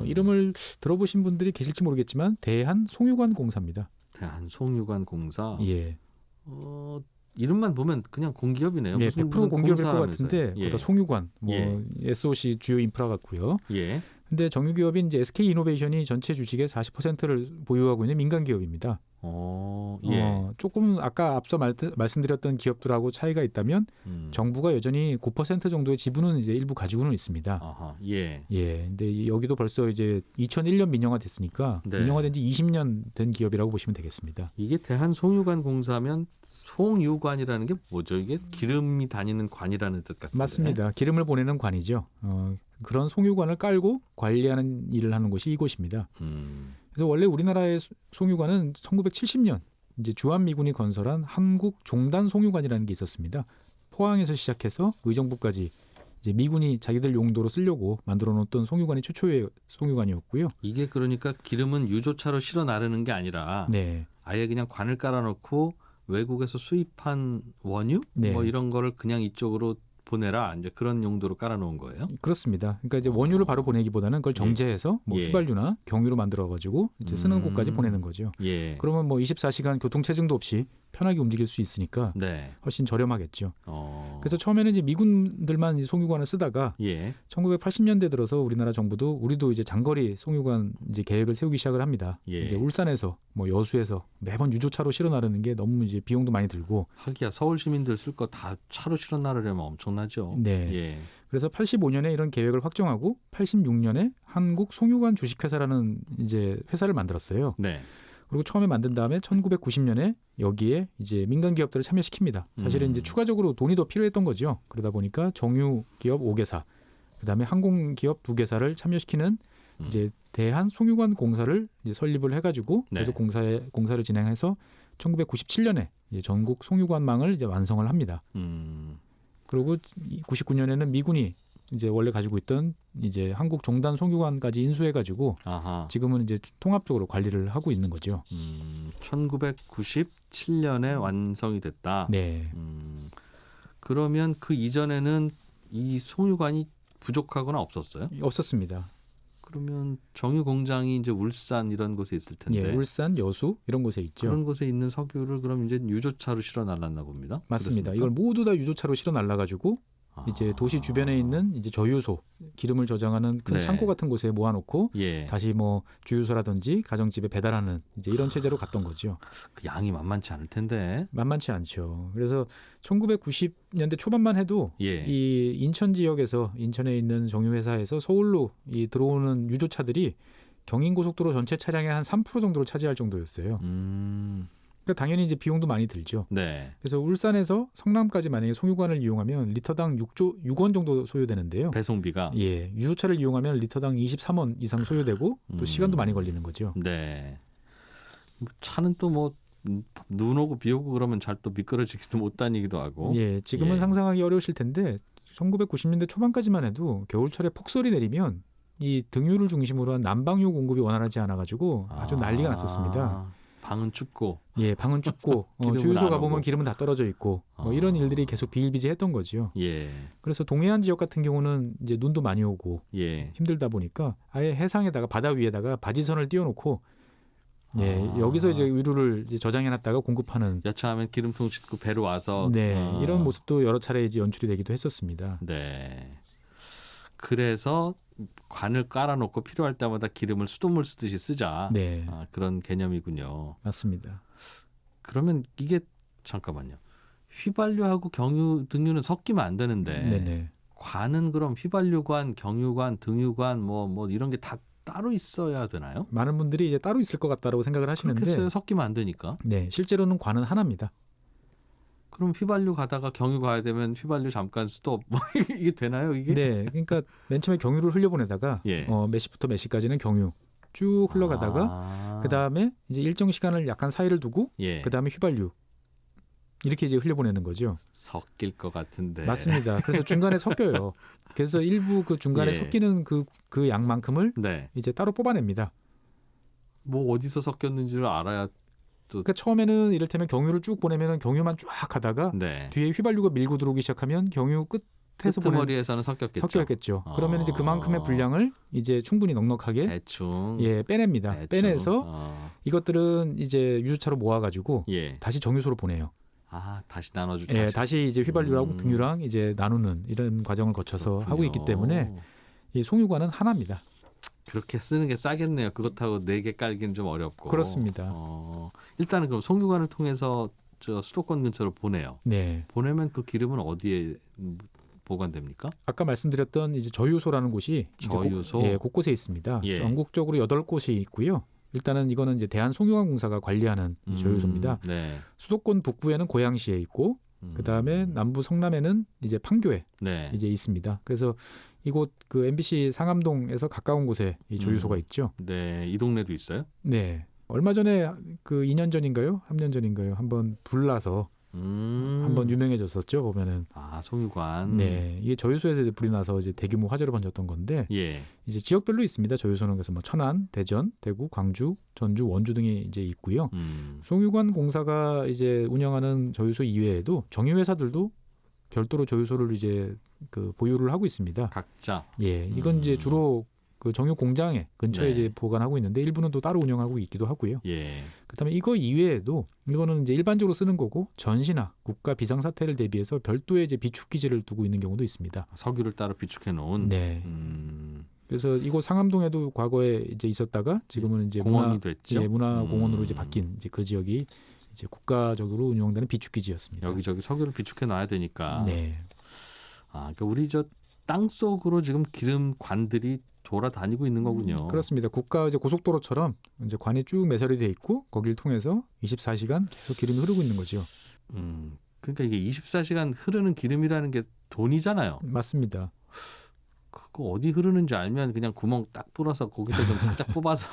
이름을 들어보신 분들이 계실지 모르겠지만 대한송유관공사입니다. 대한송유관공사. 예. 이름만 보면 그냥 공기업이네요. 예, 100% 공기업일 것 같은데 예. 송유관, SOC 주요 인프라 같고요. 예. 근데 정유기업인 이제 SK이노베이션이 전체 주식의 40%를 보유하고 있는 민간 기업입니다. 예. 조금 아까 앞서 말씀드렸던 기업들하고 차이가 있다면 정부가 여전히 9% 정도의 지분은 이제 일부 가지고는 있습니다. 아하, 예. 예. 근데 여기도 벌써 이제 2001년 민영화 됐으니까 네. 민영화된 지 20년 된 기업이라고 보시면 되겠습니다. 이게 대한송유관공사면 송유관이라는 게 뭐죠? 이게 기름이 다니는 관이라는 뜻 같은데. 맞습니다. 기름을 보내는 관이죠. 그런 송유관을 깔고 관리하는 일을 하는 곳이 이곳입니다. 그래서 원래 우리나라의 송유관은 1970년 이제 주한미군이 건설한 한국종단송유관이라는 게 있었습니다. 포항에서 시작해서 의정부까지 이제 미군이 자기들 용도로 쓰려고 만들어 놓았던 송유관이 최초의 송유관이었고요. 이게 그러니까 기름은 유조차로 실어 나르는 게 아니라 네. 아예 그냥 관을 깔아놓고 외국에서 수입한 원유 네. 이런 거를 그냥 이쪽으로 보내라 이제 그런 용도로 깔아놓은 거예요. 그렇습니다. 그러니까 이제 원유를 바로 보내기보다는 그걸 정제해서 휘발유나 경유로 만들어가지고 이제 쓰는 곳까지 보내는 거죠. 예. 그러면 24시간 교통 체증도 없이 편하게 움직일 수 있으니까 네. 훨씬 저렴하겠죠. 그래서 처음에는 이제 미군들만 이제 송유관을 쓰다가 1980년대 들어서 우리나라 정부도 우리도 이제 장거리 송유관 이제 계획을 세우기 시작을 합니다. 이제 울산에서 여수에서 매번 유조차로 실어 나르는 게 너무 이제 비용도 많이 들고. 하기야 서울 시민들 쓸 거 다 차로 실어 나르려면 엄청나죠. 네. 예. 그래서 85년에 이런 계획을 확정하고 86년에 한국 송유관 주식회사라는 이제 회사를 만들었어요. 네. 그리고 처음에 만든 다음에 1990년에 여기에 이제 민간 기업들을 참여시킵니다. 사실은 이제 추가적으로 돈이 더 필요했던 거죠. 그러다 보니까 정유 기업 5개사, 그다음에 항공 기업 2개사를 참여시키는 이제 대한송유관공사를 이제 설립을 해가지고 계속 공사를 진행해서 1997년에 이제 전국 송유관망을 이제 완성을 합니다. 그리고 99년에는 미군이 이제 원래 가지고 있던 이제 한국 종단 송유관까지 인수해가지고 지금은 이제 통합적으로 관리를 하고 있는 거죠. 1997년에 완성이 됐다. 네. 그러면 그 이전에는 이 송유관이 부족하거나 없었어요? 없었습니다. 그러면 정유 공장이 이제 울산 이런 곳에 있을 텐데. 예, 울산, 여수 이런 곳에 있죠. 그런 곳에 있는 석유를 그럼 이제 유조차로 실어 날랐나 봅니다. 맞습니다. 그렇습니까? 이걸 모두 다 유조차로 실어 날라가지고 이제 도시 주변에 있는 이제 저유소, 기름을 저장하는 큰 창고 같은 곳에 모아놓고 다시 주유소라든지 가정집에 배달하는 이제 이런 체제로 갔던 거죠. 그 양이 만만치 않을 텐데. 만만치 않죠. 그래서 1990년대 초반만 해도 이 인천 지역에서 인천에 있는 정유회사에서 서울로 이 들어오는 유조차들이 경인고속도로 전체 차량의 한 3% 정도를 차지할 정도였어요. 그러니까 당연히 이제 비용도 많이 들죠. 네. 그래서 울산에서 성남까지 만약에 송유관을 이용하면 리터당 6원 정도 소요되는데요. 배송비가. 예, 유조차를 이용하면 리터당 23원 이상 소요되고 또 시간도 많이 걸리는 거죠. 네. 차는 또 눈 오고 비 오고 그러면 잘 또 미끄러지기도 못 다니기도 하고. 예, 지금은 상상하기 어려우실 텐데 1990년대 초반까지만 해도 겨울철에 폭설이 내리면 이 등유를 중심으로 한 난방유 공급이 원활하지 않아가지고 아주 난리가 났었습니다. 방은 춥고. 예, 방은 춥고 주유소 가보면 기름은 다 떨어져 있고 이런 일들이 계속 비일비재했던 거죠. 그래서 동해안 지역 같은 경우는 이제 눈도 많이 오고 힘들다 보니까 아예 해상에다가 바다 위에다가 바지선을 띄워놓고 여기서 이제 의류를 이제 저장해놨다가 공급하는. 여차하면 기름통 싣고 배로 와서. 이런 모습도 여러 차례 이제 연출이 되기도 했었습니다. 네. 그래서 관을 깔아놓고 필요할 때마다 기름을 수돗물 쓰듯이 쓰자. 그런 개념이군요. 맞습니다. 그러면 이게 잠깐만요. 휘발유하고 경유, 등유는 섞이면 안 되는데 네네. 관은 그럼 휘발유관, 경유관, 등유관 뭐 이런 게 다 따로 있어야 되나요? 많은 분들이 이제 따로 있을 것 같다라고 생각을 하시는데 그렇겠어요. 섞이면 안 되니까. 네, 실제로는 관은 하나입니다. 그럼 휘발유 가다가 경유 가야 되면 휘발유 잠깐 스톱 이게 되나요 이게? 네, 그러니까 맨 처음에 경유를 흘려보내다가 예. 몇 시부터 몇 시까지는 경유 쭉 흘러가다가 그 다음에 이제 일정 시간을 약간 사이를 두고 예. 그 다음에 휘발유 이렇게 이제 흘려보내는 거죠. 섞일 것 같은데. 맞습니다. 그래서 중간에 섞여요. 그래서 일부 그 중간에 예. 섞이는 그 양만큼을 네. 이제 따로 뽑아냅니다. 뭐 어디서 섞였는지를 알아야 또. 그러니까 처음에는 이를테면 경유를 쭉 보내면 경유만 쫙 가다가 네. 뒤에 휘발유가 밀고 들어오기 시작하면 경유 끝에서 끄트머리에서는 섞였겠죠. 그러면 이제 그만큼의 분량을 이제 충분히 넉넉하게 대충. 빼냅니다. 대충. 빼내서 이것들은 이제 유주차로 모아가지고 예. 다시 정유소로 보내요. 다시 나눠주고. 다시 이제 휘발유랑 등유랑 이제 나누는 이런 과정을 거쳐서 그렇군요. 하고 있기 때문에 이 송유관은 하나입니다. 그렇게 쓰는 게 싸겠네요. 그것하고 4개 깔기는 좀 어렵고. 그렇습니다. 일단은 그럼 송유관을 통해서 저 수도권 근처로 보내요. 네. 보내면 그 기름은 어디에 보관됩니까? 아까 말씀드렸던 이제 저유소라는 곳이 저유소? 이제 곳곳에 있습니다. 예. 전국적으로 8곳이 있고요. 일단은 이거는 이제 대한송유관공사가 관리하는 이 저유소입니다. 네. 수도권 북부에는 고양시에 있고 그다음에 남부 성남에는 이제 판교에 네. 이제 있습니다. 그래서 이곳 그 MBC 상암동에서 가까운 곳에 이 조유소가 있죠. 네, 이 동네도 있어요? 네. 얼마 전에 그 2년 전인가요? 3년 전인가요? 한번 불나서 한번 유명해졌었죠. 보면은 송유관. 네, 이게 저유소에서 이제 불이 나서 이제 대규모 화재로 번졌던 건데 예. 이제 지역별로 있습니다. 저유소는 그래서 뭐 천안, 대전, 대구, 광주, 전주, 원주 등이 이제 있고요. 송유관 공사가 이제 운영하는 저유소 이외에도 정유회사들도 별도로 저유소를 이제 그 보유를 하고 있습니다. 각자. 예, 이건 이제 주로 그 정유 공장에 근처에 네. 이제 보관하고 있는데 일부는 또 따로 운영하고 있기도 하고요. 예. 그다음에 이거 이외에도 이거는 이제 일반적으로 쓰는 거고 전시나 국가 비상사태를 대비해서 별도의 이제 비축 기지를 두고 있는 경우도 있습니다. 석유를 따로 비축해 놓은. 네. 그래서 이곳 상암동에도 과거에 이제 있었다가 지금은 이제 공원이 됐죠. 문화공원으로 이제 바뀐 이제 그 지역이 이제 국가적으로 운영되는 비축 기지였습니다. 여기저기 석유를 비축해 놔야 되니까. 네. 그러니까 우리 저 땅 속으로 지금 기름관들이 돌아다니고 있는 거군요. 그렇습니다. 국가 이제 고속도로처럼 이제 관이 쭉 매설이 돼 있고 거기를 통해서 24시간 계속 기름이 흐르고 있는 거죠. 그러니까 이게 24시간 흐르는 기름이라는 게 돈이잖아요. 맞습니다. 그거 어디 흐르는지 알면 그냥 구멍 딱 뚫어서 거기서 좀 살짝 뽑아서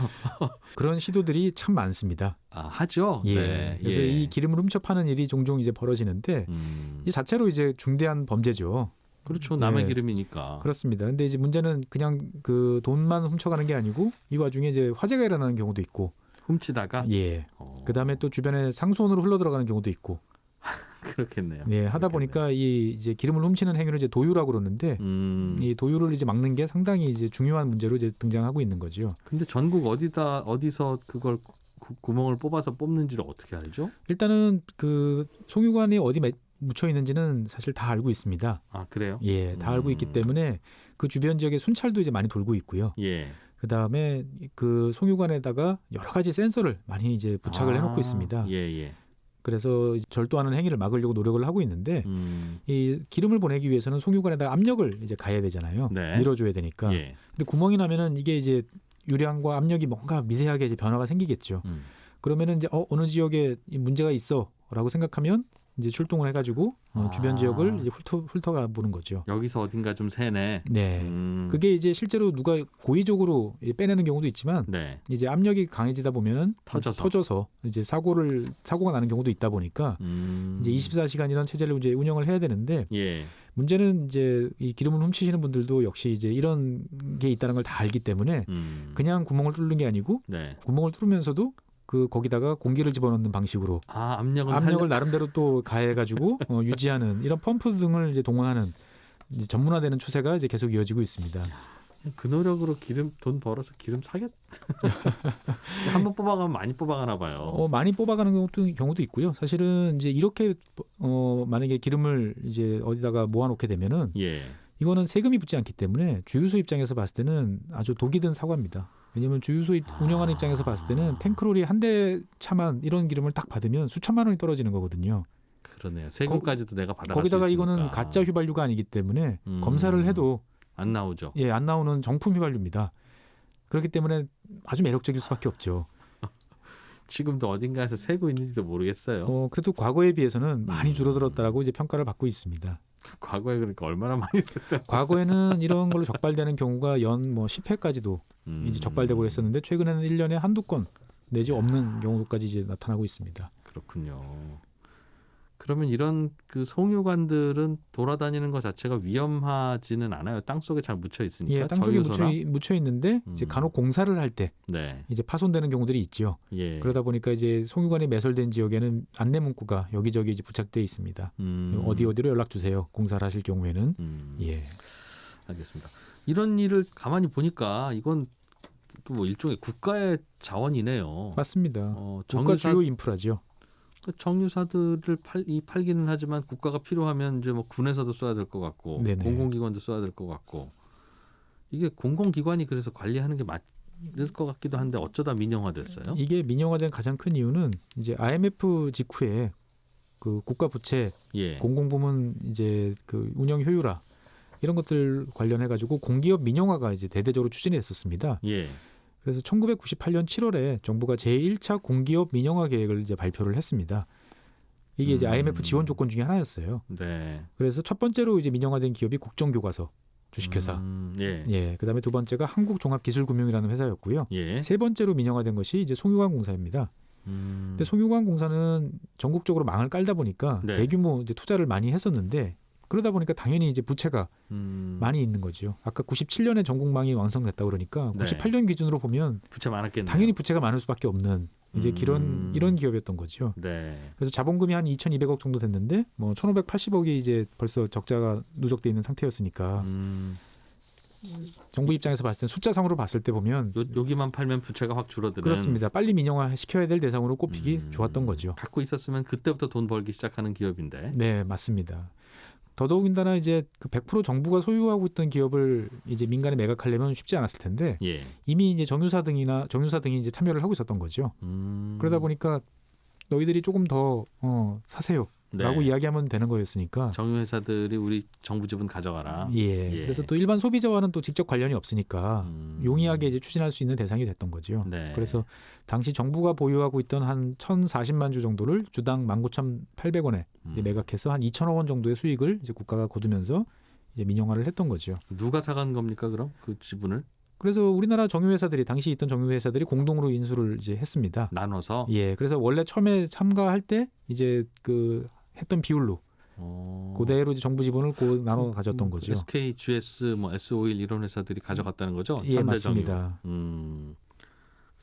그런 시도들이 참 많습니다. 하죠. 예. 네. 그래서 이 기름을 훔쳐 파는 일이 종종 이제 벌어지는데 이 자체로 이제 중대한 범죄죠. 그렇죠. 남의 기름이니까. 그렇습니다. 근데 이제 문제는 그냥 그 돈만 훔쳐가는 게 아니고 이 와중에 이제 화재가 일어나는 경우도 있고. 훔치다가. 예. 그다음에 또 주변에 상수원으로 흘러 들어가는 경우도 있고. 그렇겠네요. 네, 하다 보니까 이 이제 기름을 훔치는 행위를 이제 도유라고 그러는데 이 도유를 이제 막는 게 상당히 이제 중요한 문제로 이제 등장하고 있는 거죠. 근데 전국 어디서 그걸 구멍을 뽑아서 뽑는지를 어떻게 알죠? 일단은 그 송유관이 어디 묻혀 있는지는 사실 다 알고 있습니다. 그래요? 예, 다 알고 있기 때문에 그 주변 지역에 순찰도 이제 많이 돌고 있고요. 예. 그다음에 그 송유관에다가 여러 가지 센서를 많이 이제 부착을 해놓고 있습니다. 예. 그래서 절도하는 행위를 막으려고 노력을 하고 있는데 이 기름을 보내기 위해서는 송유관에다가 압력을 이제 가해야 되잖아요. 네. 밀어줘야 되니까. 예. 근데 구멍이 나면은 이게 이제 유량과 압력이 뭔가 미세하게 이제 변화가 생기겠죠. 그러면은 이제 어느 지역에 문제가 있어라고 생각하면 이제 출동을 해가지고 주변 지역을 이제 훑어가 보는 거죠. 여기서 어딘가 좀 새네. 네, 그게 이제 실제로 누가 고의적으로 빼내는 경우도 있지만 네. 이제 압력이 강해지다 보면은 터져서 이제 사고가 나는 경우도 있다 보니까 이제 24시간이라는 체제를 이제 운영을 해야 되는데 예. 문제는 이제 이 기름을 훔치시는 분들도 역시 이제 이런 게 있다는 걸 다 알기 때문에 그냥 구멍을 뚫는 게 아니고 네. 구멍을 뚫으면서도 거기다가 공기를 집어넣는 방식으로 압력을 나름대로 또 가해가지고 유지하는 이런 펌프 등을 이제 동원하는 이제 전문화되는 추세가 이제 계속 이어지고 있습니다. 그 노력으로 돈 벌어서 기름 사겠. 한번 뽑아가면 많이 뽑아가나 봐요. 많이 뽑아가는 경우도 있고요. 사실은 이제 이렇게 만약에 기름을 이제 어디다가 모아놓게 되면은 예. 이거는 세금이 붙지 않기 때문에 주유소 입장에서 봤을 때는 아주 독이 든 사과입니다. 왜냐하면 주유소 운영하는 입장에서 봤을 때는 탱크롤이 한 대 차만 이런 기름을 딱 받으면 수천만 원이 떨어지는 거거든요. 그러네요. 세금까지도 내가 받아갈 거기다가 수 있으니까. 이거는 가짜 휘발유가 아니기 때문에 검사를 해도 안 나오죠. 예, 안 나오는 정품 휘발유입니다. 그렇기 때문에 아주 매력적일 수밖에 없죠. 지금도 어딘가에서 새고 있는지도 모르겠어요. 그래도 과거에 비해서는 많이 줄어들었다라고 이제 평가를 받고 있습니다. 과거에 그러니까 얼마나 많이 썼다. 과거에는 이런 걸로 적발되는 경우가 연 10회까지도 이제 적발되고 그랬었는데 최근에는 1년에 한두 건 내지 없는 경우까지 이제 나타나고 있습니다. 그렇군요. 그러면 이런 그 송유관들은 돌아다니는 것 자체가 위험하지는 않아요. 땅 속에 잘 묻혀 있으니까. 예, 땅 속에 묻혀 있는데 이제 간혹 공사를 할 때 네. 이제 파손되는 경우들이 있죠. 예. 그러다 보니까 이제 송유관이 매설된 지역에는 안내 문구가 여기저기 이제 부착돼 있습니다. 어디로 연락 주세요. 공사를 하실 경우에는. 예. 알겠습니다. 이런 일을 가만히 보니까 이건 또 뭐 일종의 국가의 자원이네요. 맞습니다. 국가 주요 인프라죠. 정유사들을 팔기는 하지만 국가가 필요하면 이제 뭐 군에서도 써야 될 것 같고 네네. 공공기관도 써야 될 것 같고 이게 공공기관이 그래서 관리하는 게 맞을 것 같기도 한데 어쩌다 민영화됐어요? 이게 민영화된 가장 큰 이유는 이제 IMF 직후에 그 국가 부채, 예. 공공부문 이제 그 운영 효율화 이런 것들 관련해 가지고 공기업 민영화가 이제 대대적으로 추진이 됐었습니다. 예. 그래서 1998년 7월에 정부가 제1차 공기업 민영화 계획을 이제 발표를 했습니다. 이게 이제 IMF 지원 조건 중에 하나였어요. 네. 그래서 첫 번째로 이제 민영화된 기업이 국정교과서 주식회사. 예. 예. 그다음에 두 번째가 한국종합기술금융이라는 회사였고요. 예. 세 번째로 민영화된 것이 이제 송유관공사입니다. 근데 송유관공사는 전국적으로 망을 깔다 보니까 네. 대규모 이제 투자를 많이 했었는데 그러다 보니까 당연히 이제 부채가 많이 있는 거죠. 아까 97년에 전국망이 완성됐다 그러니까 네. 98년 기준으로 보면 부채 많았겠네요. 당연히 부채가 많을 수밖에 없는 이제 이런 기업이었던 거죠. 네. 그래서 자본금이 한 2,200억 정도 됐는데 뭐 1,580억이 이제 벌써 적자가 누적돼 있는 상태였으니까 정부 입장에서 봤을 때 숫자상으로 봤을 때 보면 여기만 팔면 부채가 확 줄어드는. 그렇습니다. 빨리 민영화 시켜야 될 대상으로 꼽히기 좋았던 거죠. 갖고 있었으면 그때부터 돈 벌기 시작하는 기업인데. 네, 맞습니다. 더더욱인다나 이제 그 100% 정부가 소유하고 있던 기업을 이제 민간에 매각하려면 쉽지 않았을 텐데 예. 이미 이제 정유사 등이 이제 참여를 하고 있었던 거죠. 그러다 보니까 너희들이 조금 더 사세요라고 네. 이야기하면 되는 거였으니까. 정유회사들이 우리 정부 지분 가져가라. 예. 그래서 또 일반 소비자와는 또 직접 관련이 없으니까 용이하게 이제 추진할 수 있는 대상이 됐던 거죠. 네. 그래서 당시 정부가 보유하고 있던 한 1,040만 주 정도를 주당 19,800원에 이제 매각해서 한 2천억 원 정도의 수익을 이제 국가가 거두면서 이제 민영화를 했던 거죠. 누가 사간 겁니까 그럼 그 지분을? 그래서 우리나라 정유회사들이 당시 있던 정유회사들이 공동으로 인수를 이제 했습니다. 나눠서. 예. 그래서 원래 처음에 참가할 때 이제 그 했던 비율로 그대로 이제 정부 지분을 나눠 가졌던 거죠. SK, GS, 뭐 S-오일 이런 회사들이 가져갔다는 거죠? 예, 맞습니다.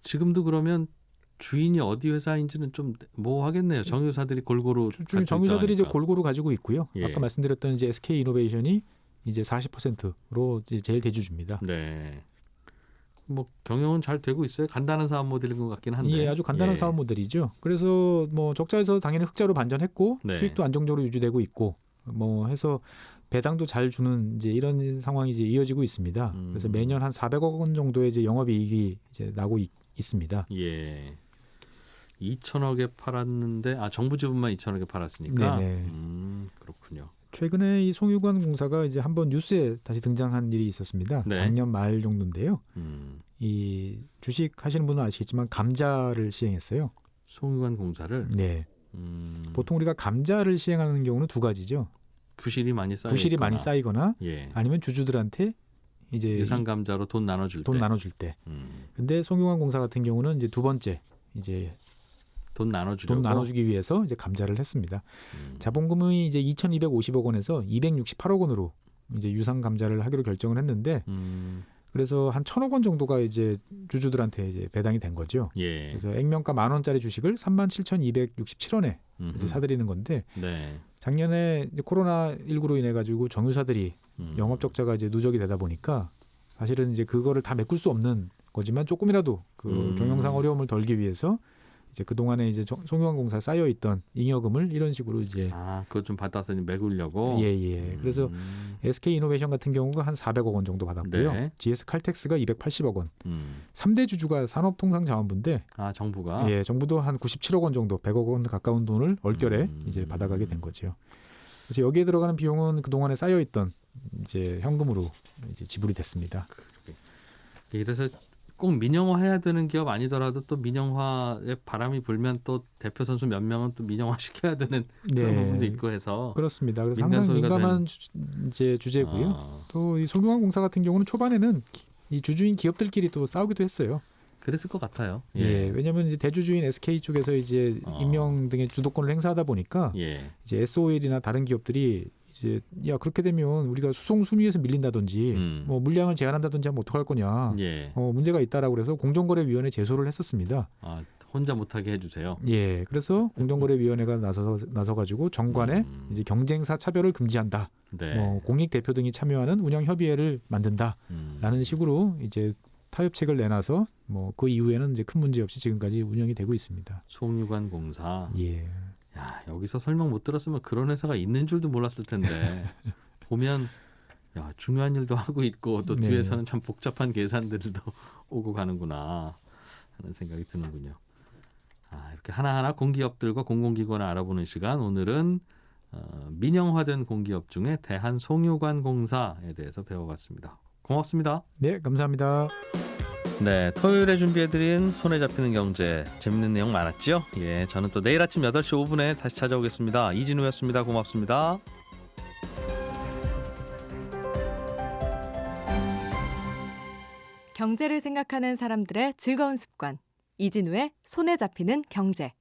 지금도 그러면 주인이 어디 회사인지는 좀 모호하겠네요. 정유사들이 골고루 정유사들이 이제 골고루 가지고 있고요. 예. 아까 말씀드렸던 이제 SK 이노베이션이 이제 40%로 이제 제일 대주주입니다. 네. 뭐 경영은 잘 되고 있어요. 간단한 사업 모델인 것 같긴 한데. 예, 아주 간단한 사업 모델이죠. 그래서 뭐 적자에서 당연히 흑자로 반전했고 네. 수익도 안정적으로 유지되고 있고 뭐 해서 배당도 잘 주는 이제 이런 상황이 이제 이어지고 있습니다. 그래서 매년 한 400억 원 정도의 이제 영업이익이 이제 나고 있습니다. 예. 2천억에 팔았는데 정부 지분만 2천억에 팔았으니까. 네네. 그렇군요. 최근에 이 송유관 공사가 이제 한번 뉴스에 다시 등장한 일이 있었습니다. 네. 작년 말 정도인데요. 이 주식 하시는 분은 아시겠지만 감자를 시행했어요. 송유관 공사를. 네. 보통 우리가 감자를 시행하는 경우는 두 가지죠. 부실이 많이 쌓이거나 예. 아니면 주주들한테 이제 유상 감자로 돈 나눠줄 때. 근데 송유관 공사 같은 경우는 이제 두 번째 이제 돈 나눠주기 위해서 이제 감자를 했습니다. 자본금이 이제 2,250억 원에서 268억 원으로 이제 유상 감자를 하기로 결정을 했는데 그래서 한 1,000억 원 정도가 이제 주주들한테 이제 배당이 된 거죠. 예. 그래서 액면가 10,000원짜리 주식을 37,267원에 이제 사들이는 건데 네. 작년에 이제 코로나19로 인해 가지고 정유사들이 영업 적자가 이제 누적이 되다 보니까 사실은 이제 그거를 다 메꿀 수 없는 거지만 조금이라도 그 경영상 어려움을 덜기 위해서 이제 그 동안에 이제 송유관공사에 쌓여 있던 잉여금을 이런 식으로 이제 그거 좀 받아서 메꾸려고. 예. 그래서 SK 이노베이션 같은 경우가 한 400억 원 정도 받았고요. 네. GS 칼텍스가 280억 원. 3대 주주가 산업통상자원부인데 정부가 예, 정부도 한 97억 원 정도, 100억 원 가까운 돈을 얼결에 이제 받아가게 된 거죠. 그래서 여기에 들어가는 비용은 그 동안에 쌓여 있던 이제 현금으로 이제 지불이 됐습니다. 그래서 꼭 민영화해야 되는 기업 아니더라도 또 민영화에 바람이 불면 또 대표 선수 몇 명은 또 민영화 시켜야 되는 그런 부분도 있고 해서 그렇습니다. 그래서 항상 민감한 이제 주제고요. 또 이 송유관공사 같은 경우는 초반에는 이 주주인 기업들끼리 또 싸우기도 했어요. 그랬을 것 같아요. 예, 왜냐하면 이제 대주주인 SK 쪽에서 이제 임명 등의 주도권을 행사하다 보니까 이제 SOL이나 다른 기업들이 이제 야 그렇게 되면 우리가 수송 순위에서 밀린다든지 뭐 물량을 제한한다든지 하면 어떡할 거냐 문제가 있다라고 그래서 공정거래위원회 제소를 했었습니다. 혼자 못하게 해주세요. 예, 그래서 공정거래위원회가 나서가지고 정관에 이제 경쟁사 차별을 금지한다. 뭐 공익 대표 등이 참여하는 운영 협의회를 만든다라는 식으로 이제 타협책을 내놔서 뭐 그 이후에는 이제 큰 문제 없이 지금까지 운영이 되고 있습니다. 송유관공사. 예. 야, 여기서 설명 못 들었으면 그런 회사가 있는 줄도 몰랐을 텐데 보면 야, 중요한 일도 하고 있고 또 뒤에서는 참 복잡한 계산들도 오고 가는구나 하는 생각이 드는군요. 이렇게 하나하나 공기업들과 공공기관을 알아보는 시간. 오늘은 민영화된 공기업 중에 대한송유관공사에 대해서 배워봤습니다. 고맙습니다. 네, 감사합니다. 네, 토요일에 준비해드린 손에 잡히는 경제 재밌는 내용 많았죠? 예, 저는 또 내일 아침 8시 5분에 다시 찾아오겠습니다. 이진우였습니다. 고맙습니다. 경제를 생각하는 사람들의 즐거운 습관. 이진우의 손에 잡히는 경제.